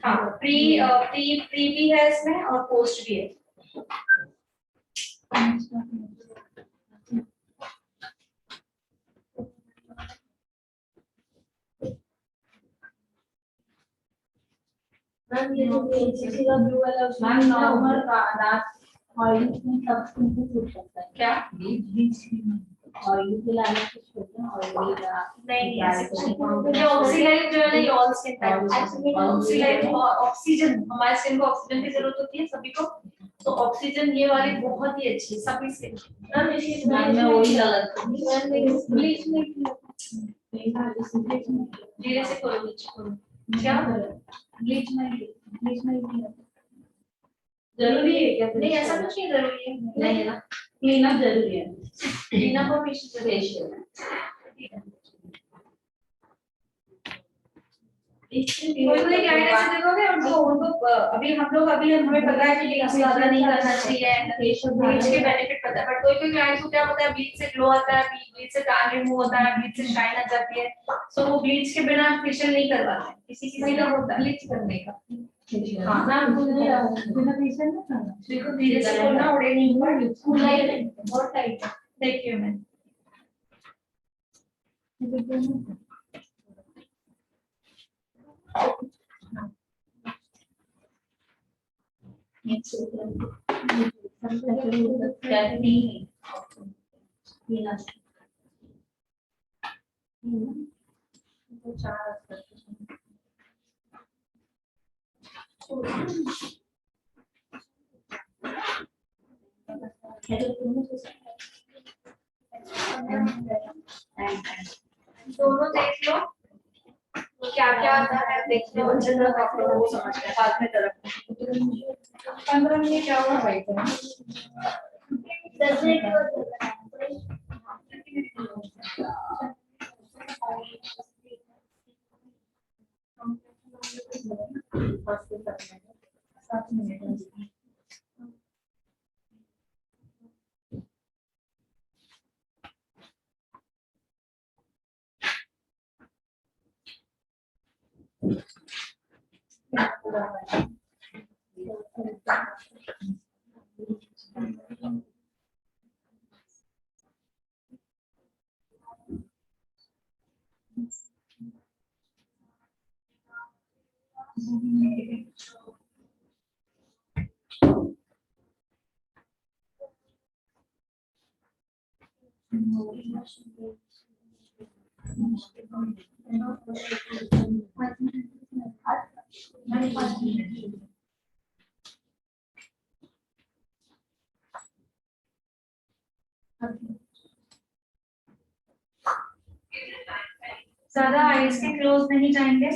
हाँ, प्री भी है इसमें और पोस्ट भी है। मैम ये जो VLCC का ब्लू वाला मैम नॉर्मल रात ऑयल में सब कुछ छूट सकता है क्या ऑयल के लाने कुछ होता है ऑयल नहीं ऐसे कुछ नहीं। ये ऑक्सीलाइट जो है ना, ये ऑल स्किन टाइप है। ऑक्सीलाइट ऑक्सीजन, हमारे स्किन को ऑक्सीजन की जरूरत होती है सभी को, तो ऑक्सीजन ये वाली बहुत ही अच्छी है सभी स्किन। मैम इसमें वही लगता है ब्लीच में धीरे से करो, ब्लीच करो, क्या ब्लीच में जरूरी है क्या? नहीं ऐसा कुछ नहीं जरूरी है, नहीं है ना, क्लीन अप जरूरी है, क्लीन अप और फेशियल। कोई गाइडेंस देखोगे उनको अभी हम लोग हमें पता है कि ब्लीच ज्यादा नहीं करना चाहिए, ब्लीच के बेनिफिट पता है, बट कोई क्लाइंट्स को क्या पता है ब्लीच से ग्लो आता है, ब्लीच से टैन रिमूव होता है, ब्लीच से शाइन आ जाती है, सो वो ब्लीच के बिना फेशियल नहीं करवाते, किसी किसी का होता है ब्लीच करने का। हाँ मैम बिना फेशियल ना करना, देखो धीरे से करना, उड़े नहीं ऊपर, खुला ही नहीं बहुत टाइट है, देखिए मैं दोनों देख लो क्या क्या आता है, देखने और जनरल आप लोग वो समझते हैं, बाद में तरफ 15 मिनट क्या हुआ भाई को 10 मिनट ज्यादा आईज के क्लोज नहीं जाएंगे।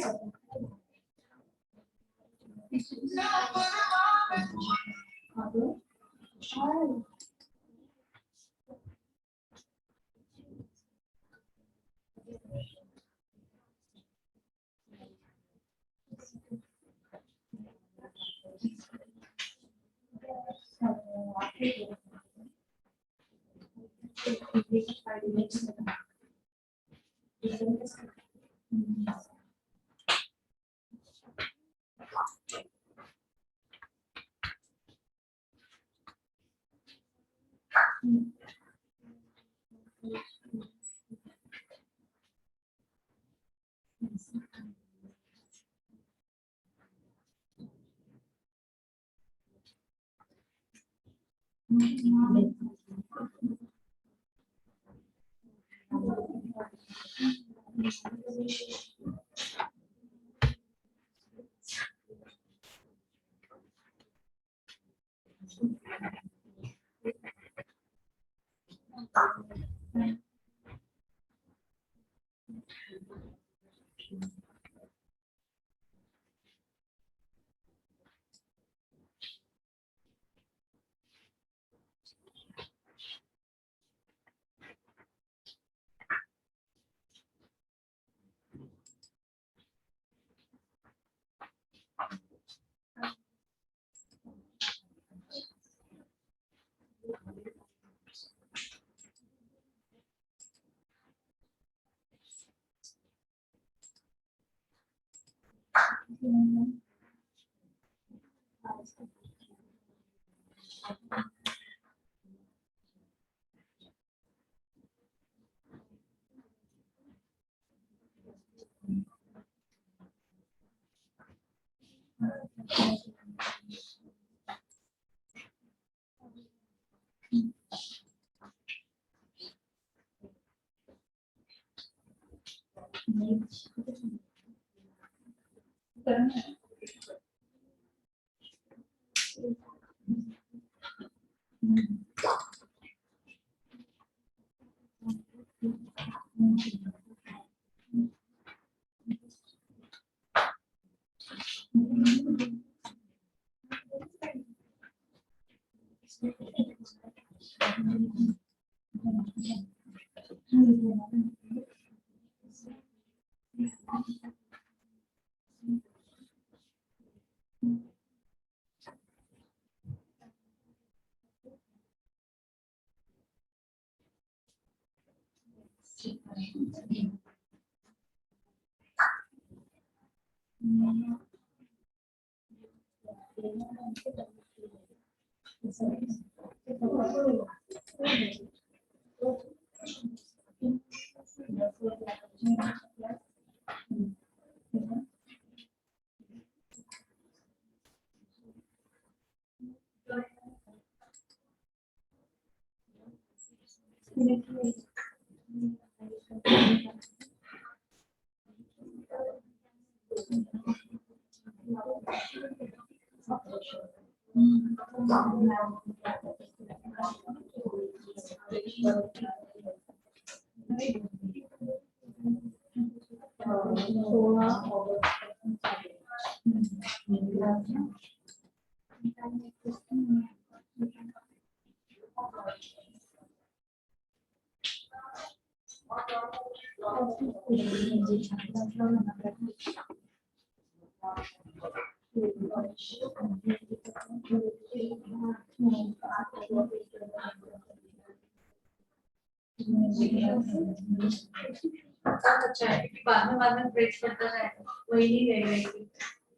अच्छा है, बाद में ब्रेक्स पड़ता जाएगा, वही नहीं रहेगा।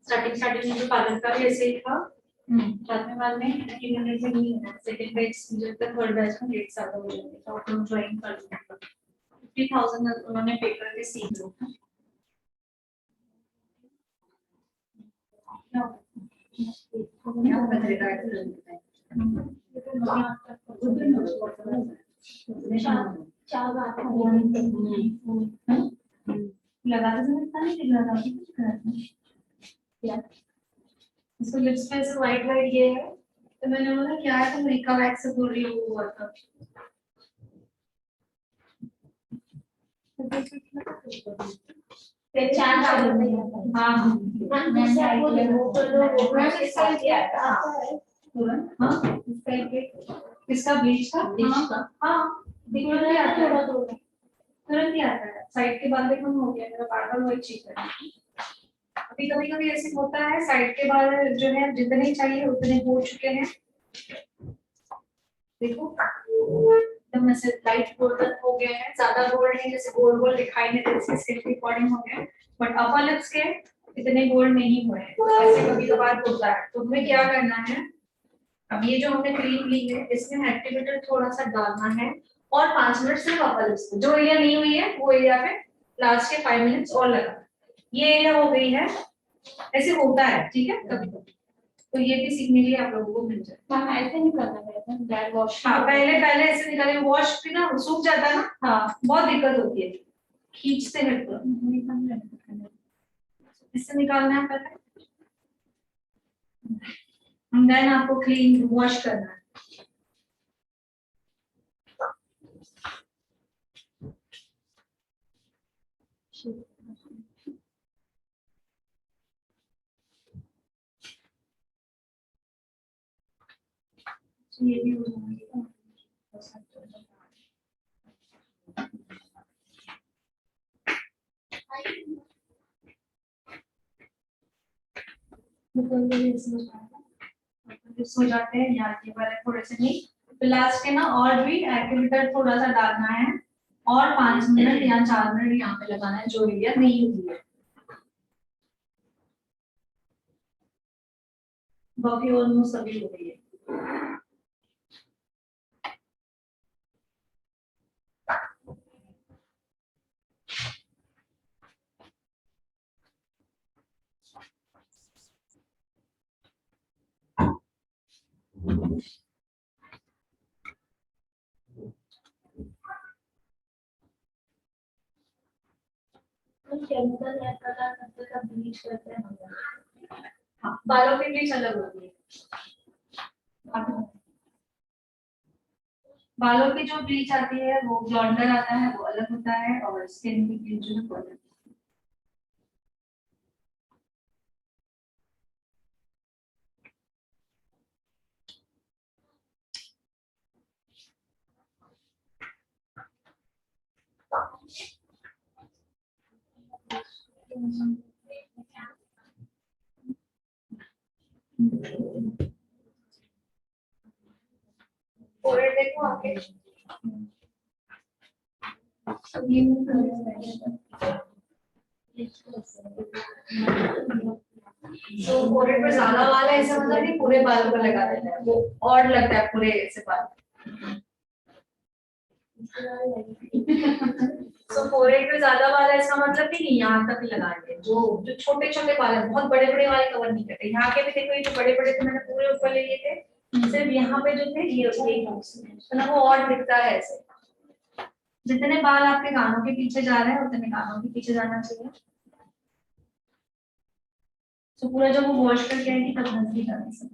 स्टार्टिंग में जो पालन का भी ऐसे ही था, बाद में इम्यूनिटी से नहीं है। सेकंड बैच जब तक थर्ड बैच में ग्रेड ज्यादा हो जाएंगे तो आप लोग ज्वाइन कर लीजिएगा। 50,000 उन्होंने पे करके सीख लो। चार बार लगाते समय इतना नहीं दिख रहा था, अभी कुछ कर रहा था। इसको लिप्स पे ऐसे व्हाइट व्हाइट ये है, तो मैंने बोला क्या है, तुम रिका वैक्स से बोल रही हो, वो हुआ था। चार बार हाँ जैसे आपको रिमूव कर दो वो ब्रश के साथ किया था तुरंत। हाँ इसका ब्लीच का, हाँ दिख रहा है थोड़ा थोड़ा तुरंत ही आता है। साइड के बाल देखो हो गया, मेरा बार बार वही चीज है। अभी कभी कभी ऐसे होता है, साइड के बाल जो है जितने चाहिए उतने हो चुके हैं, देखो एकदम ऐसे लाइट गोल्डन हो गए हैं, ज्यादा गोल्ड नहीं, जैसे गोल्ड गोल्ड दिखाई नहीं देते, इसके स्किन के अकॉर्डिंग हो गए, बट अपर लिप्स के इतने गोल्ड नहीं हुए हैं। तो ऐसे कभी कभार होता है, तो हमें क्या करना है, अब ये जो हमने क्रीम ली है इसमें एक्टिवेटर थोड़ा सा डालना है, और 5 मिनट सिर्फ अपर लिप्स पे, जो एरिया नहीं हुई है वो एरिया पे लास्ट के 5 मिनट्स और लगा। ये एरिया हो गई है, ऐसे होता है ठीक है कभी कभी, तो ये भी सीखने के लिए आप लोगों को मिल जाए। मैम ऐसे नहीं करना पड़ता है ड्राई वॉश हाँ पहले पहले ऐसे निकाले, वॉश भी ना सूख जाता है ना, हाँ बहुत दिक्कत होती है, खींचते हैं तो इससे निकालना है पहले, देन आपको क्लीन वॉश करना है। ये भी हो जाएगा। हो जाते हैं यहाँ के वाले थोड़े से नहीं, तो लास्ट के ना और भी एक्टिवेटर थोड़ा सा डालना है, और 5 मिनट या 4 मिनट यहाँ पे लगाना है, जो एरिया नहीं हुई है। बाकी ऑलमोस्ट सभी हो गई है। केमिकल हेयर कलर करते का ब्लीच करते हैं हम। हाँ बालों के लिए अलग होती है, बालों की जो ब्लीच आती है वो ब्लॉन्डर आता है, वो अलग होता है, और स्किन की ब्लीच जो है वो अलग। फोरहेड देखो आगे, तो फोरहेड पे ज्यादा बाल है ऐसा मतलब नहीं पूरे बालों पर लगा देता है, वो और लगता है पूरे ऐसे बाल। तो फोरहेड पे ज्यादा बाल है इसका मतलब नहीं यहाँ तक लगाएंगे, जो जो छोटे छोटे बाल है, बहुत बड़े बड़े वाले कवर नहीं करते। यहाँ के भी देखो, ये जो बड़े बड़े थे मैंने पूरे ऊपर ले लिए थे, सिर्फ यहाँ पे जो थे ये तो ना वो और दिखता है ऐसे। जितने बाल आपके कानों के पीछे जा रहे हैं उतने कानों के पीछे जाना चाहिए। तो पूरा जब वो वॉश करके आएगी तब नजरी जाने से,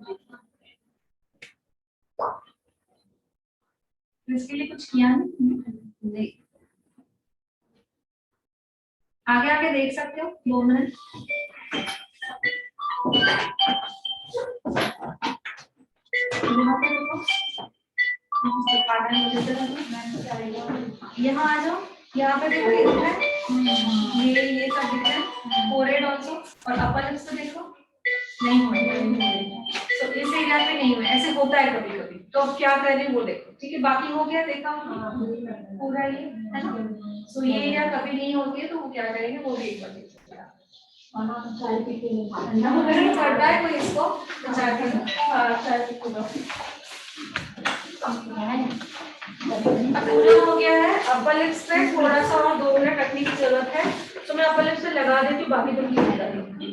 इसके लिए कुछ किया नहीं। आगे आगे देख सकते हो 2 मिनट। यहाँ पे देखो, यहाँ आ जाओ, यहाँ पे देखो ये दिख रहा है, ये सब दिख रहा है, फोरहेड ऑल्सो, और अपर लिप्स पे देखो नहीं हुए, तो इस एरिया पे नहीं हुए, ऐसे होता है कभी कभी। तो अब क्या कर रहे हैं वो देखो, ठीक है बाकी हो गया, देखा पूरा ये है ना। तो ये एरिया कभी नहीं होती है, तो वो क्या करेंगे वो भी एक बार देख सकते हैं। करता है कोई इसको पूरा हो गया है। अपर लिप्स पे थोड़ा सा और 2 मिनट रखने की जरूरत है, तो मैं अपर लिप्स पे लगा देती हूँ, बाकी तुम क्लीन कर देंगे।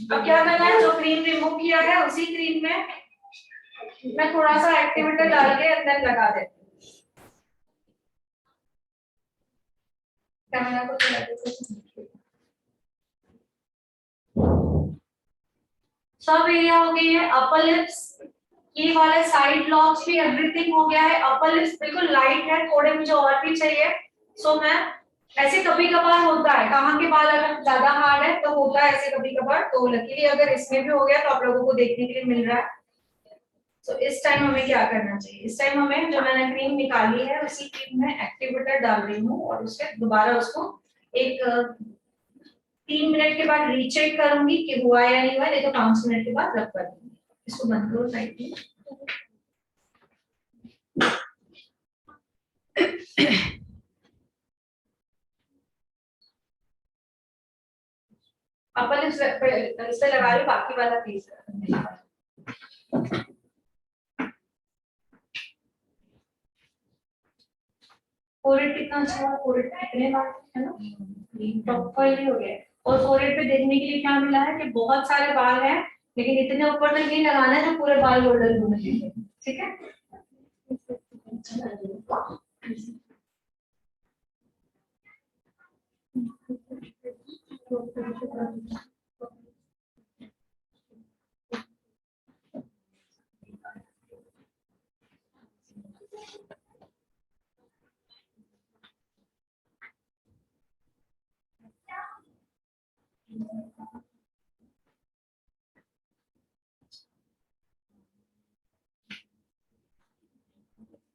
अब क्या करना है, जो क्रीम रिमूव किया है उसी क्रीम में मैं थोड़ा सा एक्टिवेटर डाल के अंदर लगा देती हूँ। कैमरा को चला दो। सब एरिया हो गई है। अपर लिप्स, ये वाले साइड लॉक्स भी एवरीथिंग हो गया है। अपर लिप्स बिल्कुल लाइट है, थोड़े मुझे और भी चाहिए। सो मैं ऐसे कभी कभार होता है, कहाँ के बाल अगर ज्यादा हार्ड है तो होता है ऐसे कभी कभार। तो लकीली अगर इसमें भी हो गया तो आप लोगों को देखने के लिए मिल रहा है। तो इस टाइम हमें क्या करना चाहिए? इस टाइम हमें जो मैंने क्रीम निकाली है उसी क्रीम में एक्टिवेटर डाल रही हूँ और उसके दोबारा उसको एक 3 मिनट के बाद रीचेक करूंगी कि हुआ या नहीं हुआ, नहीं तो 5 मिनट के बाद रब कर दूंगी। इसको बंद करो साइड में। अपन इस पे लगा रही, बाकी वाला पीस फोरहेड कितना अच्छा है, फोरहेड कितने बार है ना प्रॉपर्ली हो गया। और फोरहेड पे देखने के लिए क्या मिला है कि बहुत सारे बाल हैं, लेकिन इतने ऊपर तक नहीं लगाना है जो पूरे बाल गोल्डन होने चाहिए। ठीक है,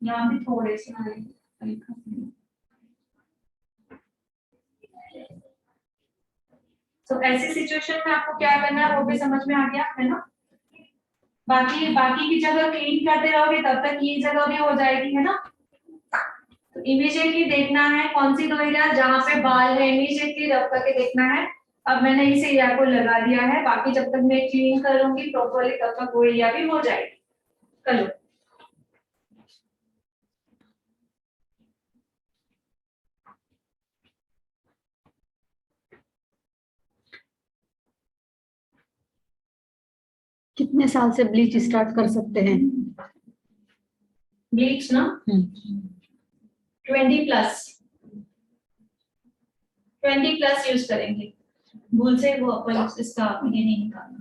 यहाँ भी थोड़े से तो ऐसी सिचुएशन में आपको क्या करना है वो भी समझ में आ गया है ना। बाकी बाकी की जगह क्लीन करते रहोगे तब तक ये जगह भी हो जाएगी, है ना। तो इमीडिएटली देखना है कौन सी दो एरिया जहाँ पे बाल है, इमीडिएटली रब करके देखना है। अब मैंने इस एरिया को लगा दिया है, बाकी जब तक मैं क्लीन करूंगी प्रॉपर्ली तब तक वो एरिया भी हो जाएगी। चलो कितने साल से ब्लीच स्टार्ट कर सकते हैं? ब्लीच ना 20+ यूज करेंगे। भूल से वो अपन इसका ये नहीं निकालना।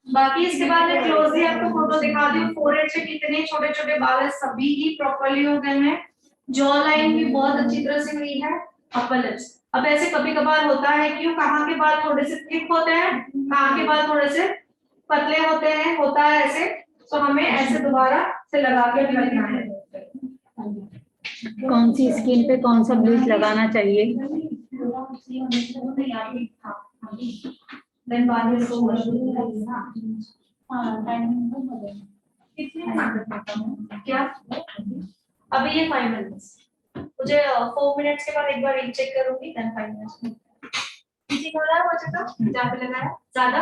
बाकी इसके बाद मैं क्लोजली आपको फोटो दिखा दूं। फोरहेड से कितने छोटे छोटे बाल है, सभी ही प्रॉपर्ली हो गए हैं। जॉ लाइन भी बहुत अच्छी तरह से हुई है। अपर लिप्स, अब ऐसे कभी कभार होता है क्यों, कहाँ के बाल थोड़े से थिक होते हैं, कहाँ के बाल थोड़े से पतले होते हैं, होता है ऐसे। तो हमें ऐसे दोबारा से लगा के रखना है। कौन सी स्किन पे कौन सा ब्लीच लगाना चाहिए? देन बाद में इसको क्या अभी ये 5 मिनट्स, मुझे 4 मिनट्स के बाद एक बार रीचेक करूंगी, देन 5 मिनट्स में। किसी को लगा वो जगह जहाँ पे लगाया ज्यादा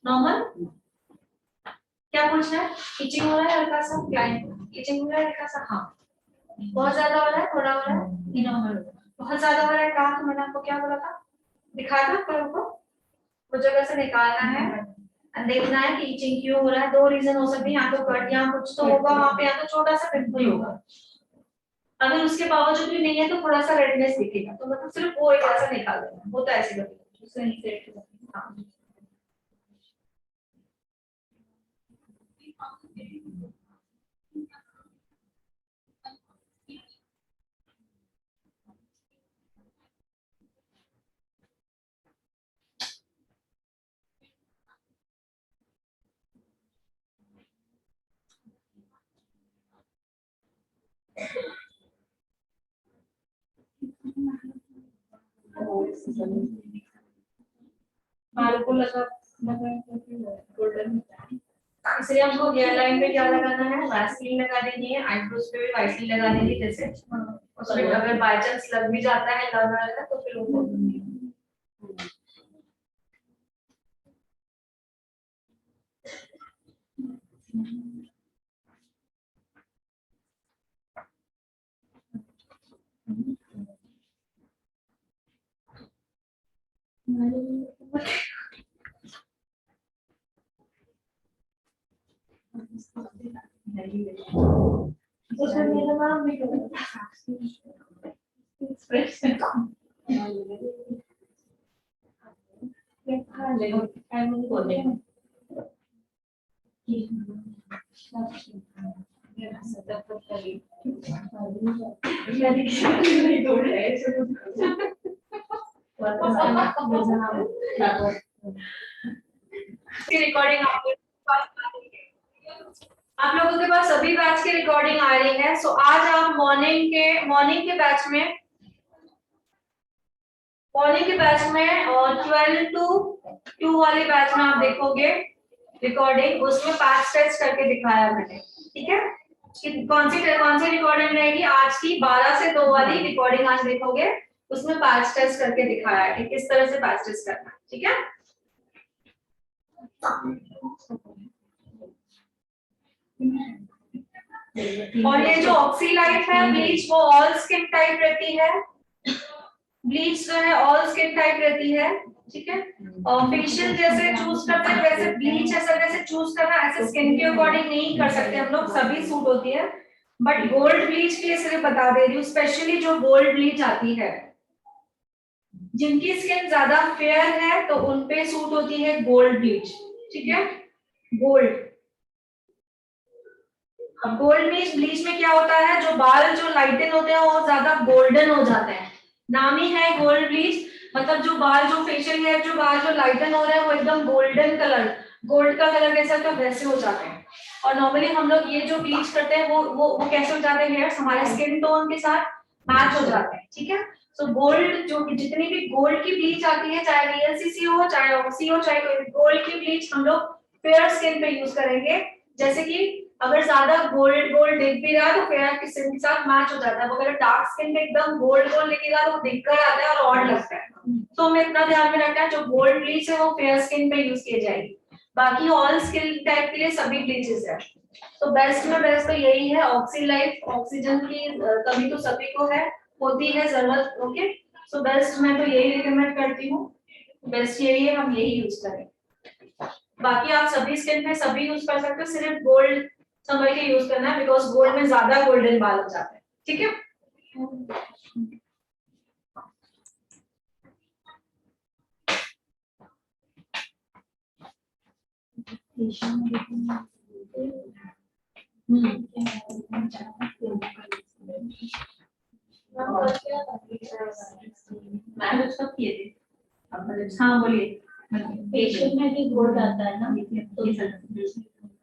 नॉर्मल, क्या पूछना है? इचिंग हो रहा है हल्का सा, क्लाइंट इचिंग हो रहा है हल्का सा, हाँ बहुत ज्यादा हो रहा है, थोड़ा हो रहा है, नॉर्मल बहुत ज्यादा हो रहा है। कहा तो मैंने आपको क्या बोला था, दिखा दो करो को, वो जगह से निकालना है और देखना है कि इचिंग क्यों हो रहा है। 2 रीजन हो सकते हैं, या तो कट या कुछ तो होगा वहां पे, या तो छोटा सा पिंपल होगा। अगर उसके बावजूद भी नहीं है तो थोड़ा सा रेडनेस दिखेगा, तो मतलब सिर्फ वो एक ऐसा निकाल देना होता है ऐसे कभी उससे नहीं सेट होगा। हाँ बाल को लगा गोल्डन, इसलिए हमको हेयर लाइन पे क्या लगाना है, वैसलीन लगा देनी है। आईब्रोज पे भी वैसलीन लगा देनी है, जैसे उसमें अगर बाय चांस लग भी जाता है लगा तो फिर वो expression. रिकॉर्डिंग आप लोगों के पास सभी बैच की रिकॉर्डिंग आ रही है। सो आज आप मॉर्निंग के बैच में और 12 to 2 वाले बैच में आप देखोगे रिकॉर्डिंग, उसमें 5 टेस्ट करके दिखाया मैंने, ठीक है। कि कौन सी रिकॉर्डिंग रहेगी आज की 12 से 2 वाली रिकॉर्डिंग आज देखोगे, उसमें 5 टेस्ट करके दिखाया है कि किस तरह से 5 टेस्ट करना है, ठीक है। और ये जो ऑक्सीलाइट है ब्लीच, वो ऑल स्किन टाइप रहती है। ब्लीच जो है ऑल स्किन टाइप रहती है, ठीक है। और फेशियल जैसे चूज करते हैं वैसे ब्लीच ऐसा वैसे चूज करना, ऐसे स्किन के अकॉर्डिंग नहीं कर सकते हम लोग, सभी सूट होती है। बट गोल्ड ब्लीच के लिए सिर्फ बता दे रही हूँ, स्पेशली जो गोल्ड ब्लीच आती है, जिनकी स्किन ज्यादा फेयर है तो उनपे सूट होती है गोल्ड ब्लीच, ठीक है। गोल्ड ब्लीच में क्या होता है, जो बाल जो लाइटन होते हैं वो ज्यादा गोल्डन हो जाते हैं। नाम ही है गोल्ड ब्लीच, मतलब जो बाल जो फेशियल हेयर जो बाल जो लाइटन हो रहे हैं वो एकदम गोल्डन कलर, गोल्ड का कलर कैसा होता है वैसे हो जाते हैं। और नॉर्मली हम लोग ये जो ब्लीच करते हैं वो कैसे हो जाते हैं, हेयर्स हमारे स्किन टोन के साथ मैच हो जाते हैं, ठीक है। सो गोल्ड जो जितनी भी गोल्ड की ब्लीच आती है, चाहे VLCC हो चाहे ऑक्सी हो चाहे कोई गोल्ड की ब्लीच हम लोग फेयर स्किन पे यूज करेंगे। जैसे कि अगर ज्यादा गोल्ड दिख भी रहा है तो फेयर की स्किन के साथ मैच हो जाता है। अगर डार्क स्किन में एकदम गोल्ड दिखेगा तो दिख कर आता है और ऑड लगता है। तो हमें इतना ध्यान में रखना है जो गोल्ड ब्लीच है वो फेयर स्किन पे यूज की जाएगी, बाकी ऑल स्किन टाइप के लिए सभी ब्लीचेस है। तो बेस्ट में बेस्ट तो यही है ऑक्सीलाइट, ऑक्सीजन की कमी तो सभी को है, होती है जरूरत, ओके। सो बेस्ट मैं तो यही रिकमेंड करती हूँ, बेस्ट यही है, हम यही यूज करें। बाकी आप सभी स्किन में सभी यूज कर सकते हो, सिर्फ गोल्ड संभल के यूज करना है बिकॉज गोल्ड में ज्यादा गोल्डन बाल हो जाते हैं, ठीक है। मैंने उसको किए थे। हाँ बोलिए। फेशियल में भी गोल्ड आता है ना,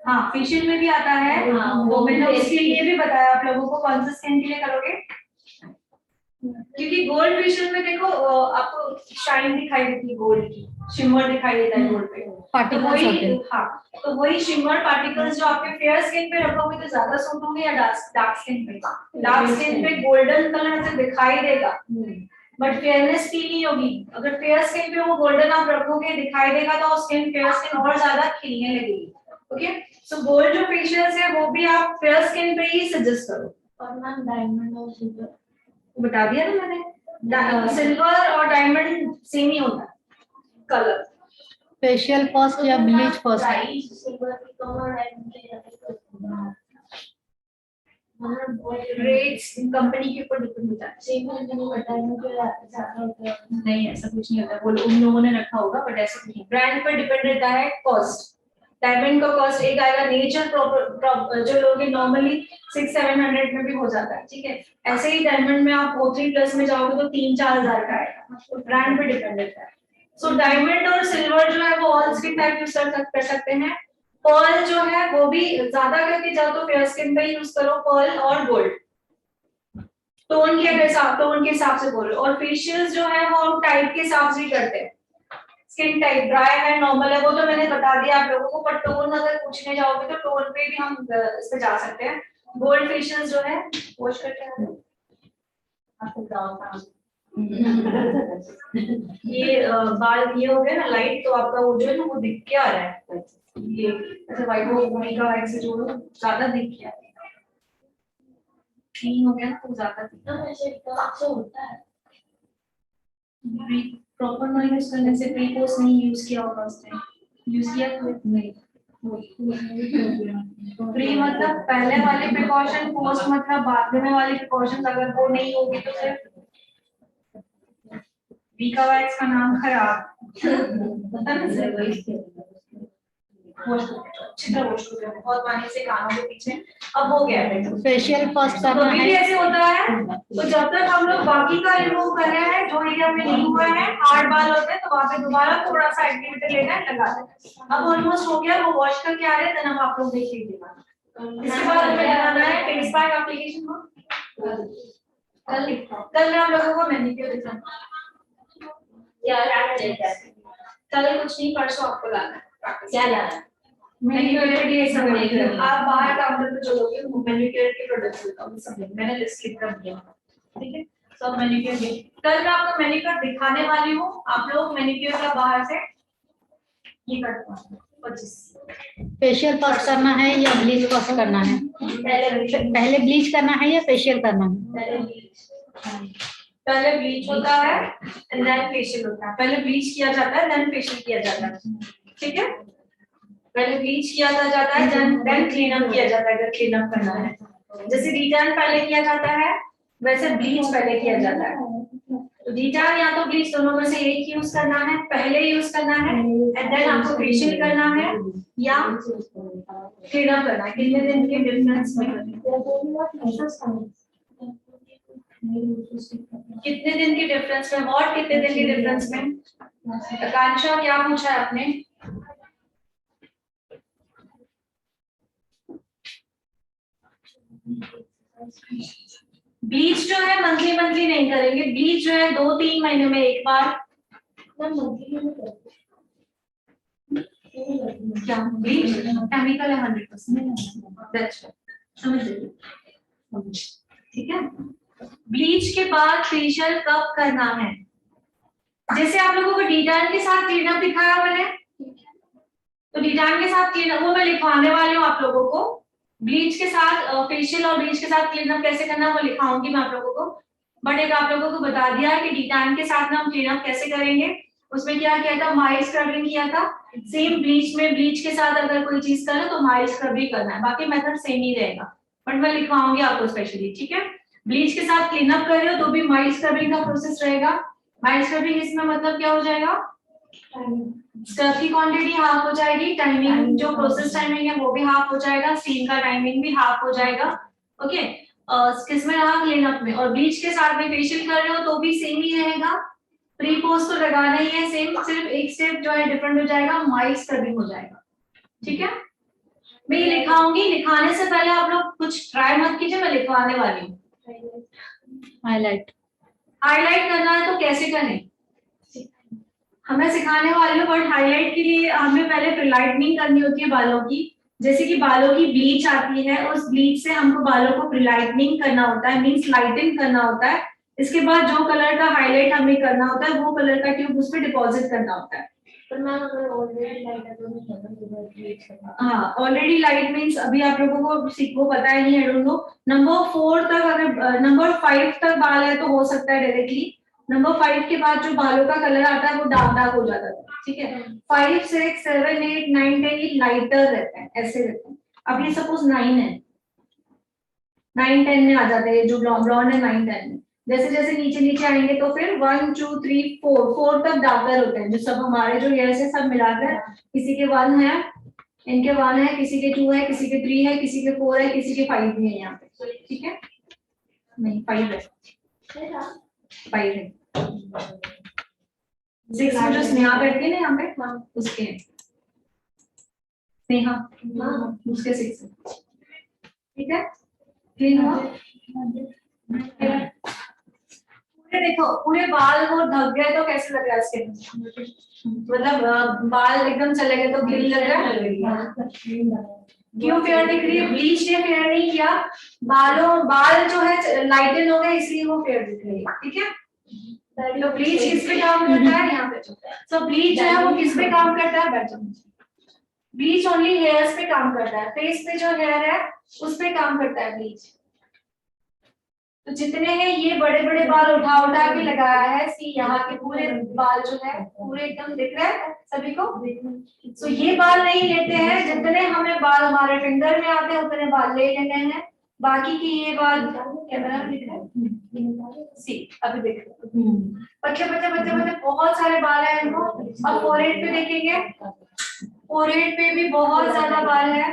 हाँ फेशियल में भी आता है। हाँ, वो मैंने उसके लिए भी बताया आप लोगों को कौन सा स्किन के लिए करोगे, क्योंकि गोल्ड फेशियल में देखो आपको शाइन दिखाई देती है, गोल्ड की शिमर दिखाई देता है गोल्ड पे, पार्टिकल्स तो होते हैं। हाँ तो वही शिमर पार्टिकल्स जो आपके फेयर स्किन पे रखोगे तो ज्यादा सूट होंगे या डार्क स्किन पे। डार्क स्किन पे गोल्डन कलर से दिखाई देगा बट फेयरनेस फील नहीं होगी। अगर फेयर स्किन पे वो गोल्डन आप रखोगे दिखाई देगा तो स्किन फेयर स्किन और ज्यादा खिलने लगेगी, ओके। सो गोल्ड जो फेशियल्स है वो भी आप फेयर स्किन पे ही सजेस्ट करो। और मैम डायमंड और सिल्वर बता दिया ना मैंने, सिल्वर और डायमंड सेम ही होता है कलर। फेशियल फर्स्ट या ब्लीच फर्स्ट? सिल्वर की कम और डायमंड की ज्यादा। रेट्स कंपनी के ऊपर डिपेंड होता है। डायमंड के ज्यादा होता है। नहीं ऐसा कुछ नहीं होता, वो उन लोगों ने रखा होगा बट ऐसा कुछ नहीं। ब्रांड पर डिपेंड रहता है कॉस्ट। डायमंड का कॉस्ट एक आएगा, नेचर प्रॉपर जो लोग नॉर्मली 600-700 में भी हो जाता है, ठीक है। ऐसे ही डायमंड में आप O3+ में जाओगे तो 3-4 हजार का आएगा, तो ब्रांड पे डिपेंड रहता है। सो डायमंड और सिल्वर जो है वो ऑल स्किन टाइप यूज कर सकते हैं। पर्ल जो है वो भी ज्यादा करके जाओ तो फेयर स्किन पे यूज करो, पर्ल और गोल्ड टोन के हिसाब से बोलो। और फेशियल्स जो है वो हम टाइप के हिसाब से ही करते हैं। स्किन टाइप ड्राई है नॉर्मल है वो तो मैंने बता दिया आप लोगों को, पर टोन अगर पूछने जाओगे तो टोन पे भी हम इस पे जा सकते हैं। गोल्ड फेशियल्स जो है वॉश करके ये बाल ये हो गए ना लाइट, तो आपका वो जो है ना वो दिख के आ रहा है, ये ऐसे वाइट होने का एक से जोड़ो ज्यादा दिख के आ रहा है, नहीं हो गया तो ज्यादा तो ऐसे कब से होता है? प्रॉपर नहीं यूज करने से प्री पोस्ट नहीं यूज किया होगा उसने, यूज किया तो नहीं। प्री मतलब पहले वाले प्रिकॉशन, पोस्ट मतलब बाद में वाली प्रिकॉशन, अगर वो नहीं होगी तो फिर बी का वाई का नाम खराब चित्र वॉश कर रहे हैं बहुत पानी से कानों के पीछे। अब हो गया है फेशियल फर्स्ट तो करना अभी है। भी ऐसे होता है। तो जब तक हम लोग बाकी का रिमूव कर रहे हैं जो एरिया में नहीं हुआ है हार्ड बाल होते हैं तो वहां पे दोबारा थोड़ा सा एक्टिविटी लेना है लगा देना। अब ऑलमोस्ट हो गया वो वॉश करके आ रहे हैं देन अब आप लोग देख लीजिएगा। इसके बाद हमें लगाना है फेस पैक एप्लीकेशन को। कल मैं आप लोगों को मैनिक्योर दिखाऊंगा कल कुछ नहीं परसों आपको लाना है क्या लाना है? मैनिक्योर के लिए सब मैनिक्योर आप बाहर काउंटर पे चलोगे मैनिक्योर के प्रोडक्ट्स बताओ सब मैंने लिस्ट लिख कर दिया ठीक है। सब मैनिक्योर के कल मैं आपको मैनिक्योर दिखाने वाली हूँ आप लोग मैनिक्योर का बाहर से ये करते 25 फेशियल फर्स्ट करना है या ब्लीच फर्स्ट करना है? पहले ब्लीच करना है या फेशियल करना है? पहले ब्लीच होता है एंड देन फेशियल होता है। पहले ब्लीच किया जाता है देन फेशियल किया जाता है ठीक है। पहले ब्लीच किया जाता है देन क्लीन अप किया जाता है अगर क्लीन अप करना है। जैसे डिटर्न पहले किया जाता है वैसे ब्लीच पहले किया जाता है। तो डिटर्न या तो ब्लीच दोनों में से एक यूज करना है पहले यूज करना है एंड देन आपको फेशियल करना है या क्लीन अप करना है। कितने दिन के डिफरेंस में कितने दिन के डिफरेंस में और कितने दिन के डिफरेंस में आकांक्षा क्या पूछा है आपने? ब्लीच जो है मंथली मंथली नहीं करेंगे ब्लीच जो है 2-3 महीने में एक बार। क्या ब्लीच केमिकल है 100% समझ ठीक है। ब्लीच के बाद फेशियल कब करना है? जैसे आप लोगों को डिटर्न के साथ क्लीनअप दिखाया मैंने तो डिटर्न के साथ क्लीनअप वो मैं लिखवाने वाली हूँ आप लोगों को। ब्लीच के साथ फेशियल और ब्लीच के साथ क्लीनअप कैसे करना वो लिखाऊंगी मैं आप लोगों को। बट एक आप लोगों को बता दिया है कि डिटर्न के साथ में हम क्लीनअप कैसे करेंगे। उसमें क्या किया था माइल्ड स्क्रबिंग किया था। सेम ब्लीच में ब्लीच के साथ अगर कोई चीज करें तो माइल्ड स्क्रबिंग करना है बाकी मेथड सेम ही रहेगा बट मैं लिखवाऊंगी आपको स्पेशली ठीक है। ब्लीच के साथ क्लीनअप कर रहे हो तो भी माइल्ड स्क्रबिंग का प्रोसेस रहेगा। माइल्ड स्क्रबिंग इसमें मतलब क्या हो जाएगा स्क्रब की क्वांटिटी हाफ हो जाएगी टाइमिंग जो प्रोसेस टाइमिंग है वो भी हाफ हो जाएगा स्टीम का टाइमिंग भी हाफ हो जाएगा ओके। किसमें रहा क्लीनअप में। और ब्लीच के साथ में फेशियल कर रहे हो तो भी सेम ही रहेगा। प्री पोस्ट तो लगाना ही है सेम सिर्फ एक स्टेप जो है डिफरेंट हो जाएगा माइल्ड स्क्रबिंग हो जाएगा ठीक है। मैं ये लिखाऊंगी लिखाने से पहले आप लोग कुछ ट्राई मत कीजिए मैं लिखवाने वाली हूँ। हाईलाइट करना है तो कैसे करें हमें सिखाने वाले हो बट हाईलाइट के लिए हमें पहले प्रिलाइटनिंग करनी होती है बालों की। जैसे कि बालों की ब्लीच आती है उस ब्लीच से हमको बालों को प्रिलाइटनिंग करना होता है मींस लाइटनिंग करना होता है। इसके बाद जो कलर का हाईलाइट हमें करना होता है वो कलर का ट्यूब उस पर डिपॉजिट करना होता है। हाँ ऑलरेडी लाइट मींस अभी आप लोगों को सीखो पता ही नहीं है डोंट नो। नंबर 4 तक अगर नंबर 5 तक बाल है तो हो सकता है डायरेक्टली। नंबर 5 के बाद जो बालों का कलर आता है वो डार्क डार्क हो जाता है ठीक है। 5 6 7 8 9 10 ये लाइटर रहते हैं ऐसे रहते हैं। अब ये सपोज 9 है 9 10 में आ जाते हैं जो ब्लॉन्ड है 9 10 में। जैसे जैसे नीचे नीचे आएंगे तो फिर 1 2 3 4 तक डार्कर होते हैं जो सब हमारे जो हेयर से सब मिलाकर किसी के 1 है इनके 1 है किसी के 2 है किसी के 3 है किसी के 4 है किसी के 5 भी है यहाँ पे ठीक है। नहीं 5 है 5 है 6 में जो स्नेहा बैठती है ना यहाँ पे उसके स्नेहा उसके 6 है ठीक है। क्लीन हुआ पूरे देखो पूरे बाल वो ढक गए तो कैसे लग रहा है इसके मतलब बाल एकदम चले गए तो ग्रीन लग रहा है। क्यों फेयर दिख रही है ब्लीच ने फेयर नहीं किया बाल जो है लाइटन हो गए इसलिए वो फेयर दिख रही है ठीक है। तो ब्लीच किस पे काम करता है यहाँ पे तो ब्लीच जो है वो किस पे काम करता है ब्लीच ओनली हेयर्स पे काम करता है। फेस पे जो हेयर है उस पे काम करता है ब्लीच। तो जितने हैं ये बड़े बड़े बाल उठा उठा के लगाया है सी यहाँ के पूरे बाल जो है पूरे एकदम दिख रहे हैं सभी को। तो ये बाल नहीं लेते हैं जितने हमें बाल हमारे फिंगर में आते हैं उतने बाल ले लेने हैं बाकी की ये बाल कैमरा में दिख रहा है सी अभी देख पतले पतले पतले पतले बहुत सारे बाल है इनको। अब फोरहेड पे देखेंगे, फोरहेड पे भी बहुत ज्यादा बाल है,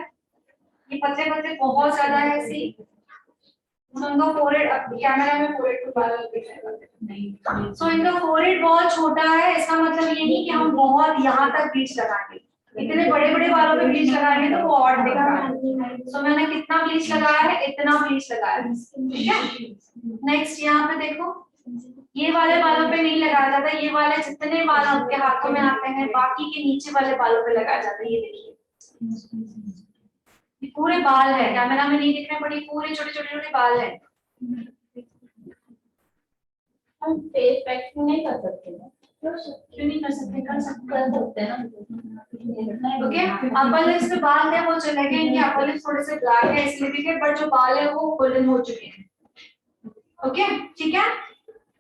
ये पतले पतले बहुत ज्यादा है सी। इनका फोरहेड कैमरा में फोरहेड पे बाल दिख रहा है। सो इनका फोरहेड बहुत छोटा है, इसका मतलब ये नहीं कि हम बहुत यहाँ तक ब्लीच लगाएंगे, इतने बड़े बड़े बालों पे ब्लीच लगाएंगे तो वो और दिख रहा है। सो मैंने कितना ब्लीच लगाया है, इतना ब्लीच लगाया है, ठीक है। नेक्स्ट यहाँ पे देखो, ये वाले बालों पे नहीं लगाया जाता, ये वाले जितने बाल आपके हाथों में आते हैं बाकी के नीचे वाले बालों पे लगाया जाता है। ये देखिए ये पूरे बाल है, कैमरा में नहीं दिख रहे, बड़ी पूरे छोटे छोटे छोटे बाल है। हम फेस पैक नहीं कर सकते ना, क्यों नहीं कर सकते? कर सकते हैं ना। ओके। अपर लिप्स पे बाल है वो चले गए, इनके अपर लिप्स थोड़े से ब्लैक है इसलिए भी, बट जो बाल है वो गोल्डन हो चुके हैं। ओके ठीक है,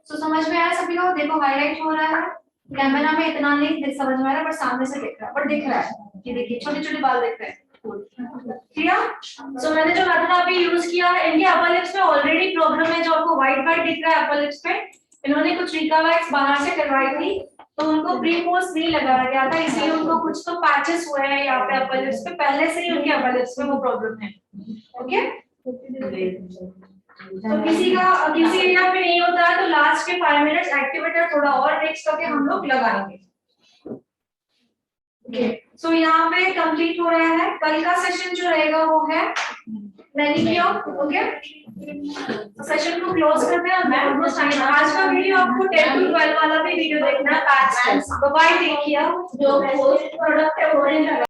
तो समझ में आया सभी को? देखो हाईलाइट हो रहा है, कैमरा में इतना नहीं समझ में आ रहा बट सामने से दिख रहा है, बट दिख रहा है। ये देखिए छोटे छोटे बाल दिख रहे हैं, क्लियर? सो मैंने जो मेथड अभी यूज किया है, इनके अपर लिप्स पे ऑलरेडी प्रॉब्लम है, जो आपको व्हाइट व्हाइट दिख रहा है अपर लिप्स पे, इन्होंने कुछ रीका वैक्स बाहर से करवाई थी तो उनको प्री पोस्ट नहीं लगाया गया था, इसलिए उनको कुछ तो पैचेस हुए हैं यहाँ पे अपर लिप्स पे, पहले से ही उनके अपर लिप्स पे वो प्रॉब्लम है। ओके, तो किसी एरिया पे नहीं होता है तो लास्ट के 5 मिनट्स एक्टिवेटर थोड़ा और मिक्स करके हम लोग लगाएंगे। ओके, सो यहाँ पे कंप्लीट हो रहा है। कल का सेशन जो रहेगा वो है मैनिक्योर। ओके, सेशन को क्लोज करते हैं। मैं आज का वीडियो आपको 10 to 12 वाला भी वीडियो देखना है, पैच। Bye, take care. जो पोस्ट प्रोडक्ट है वो नहीं लगा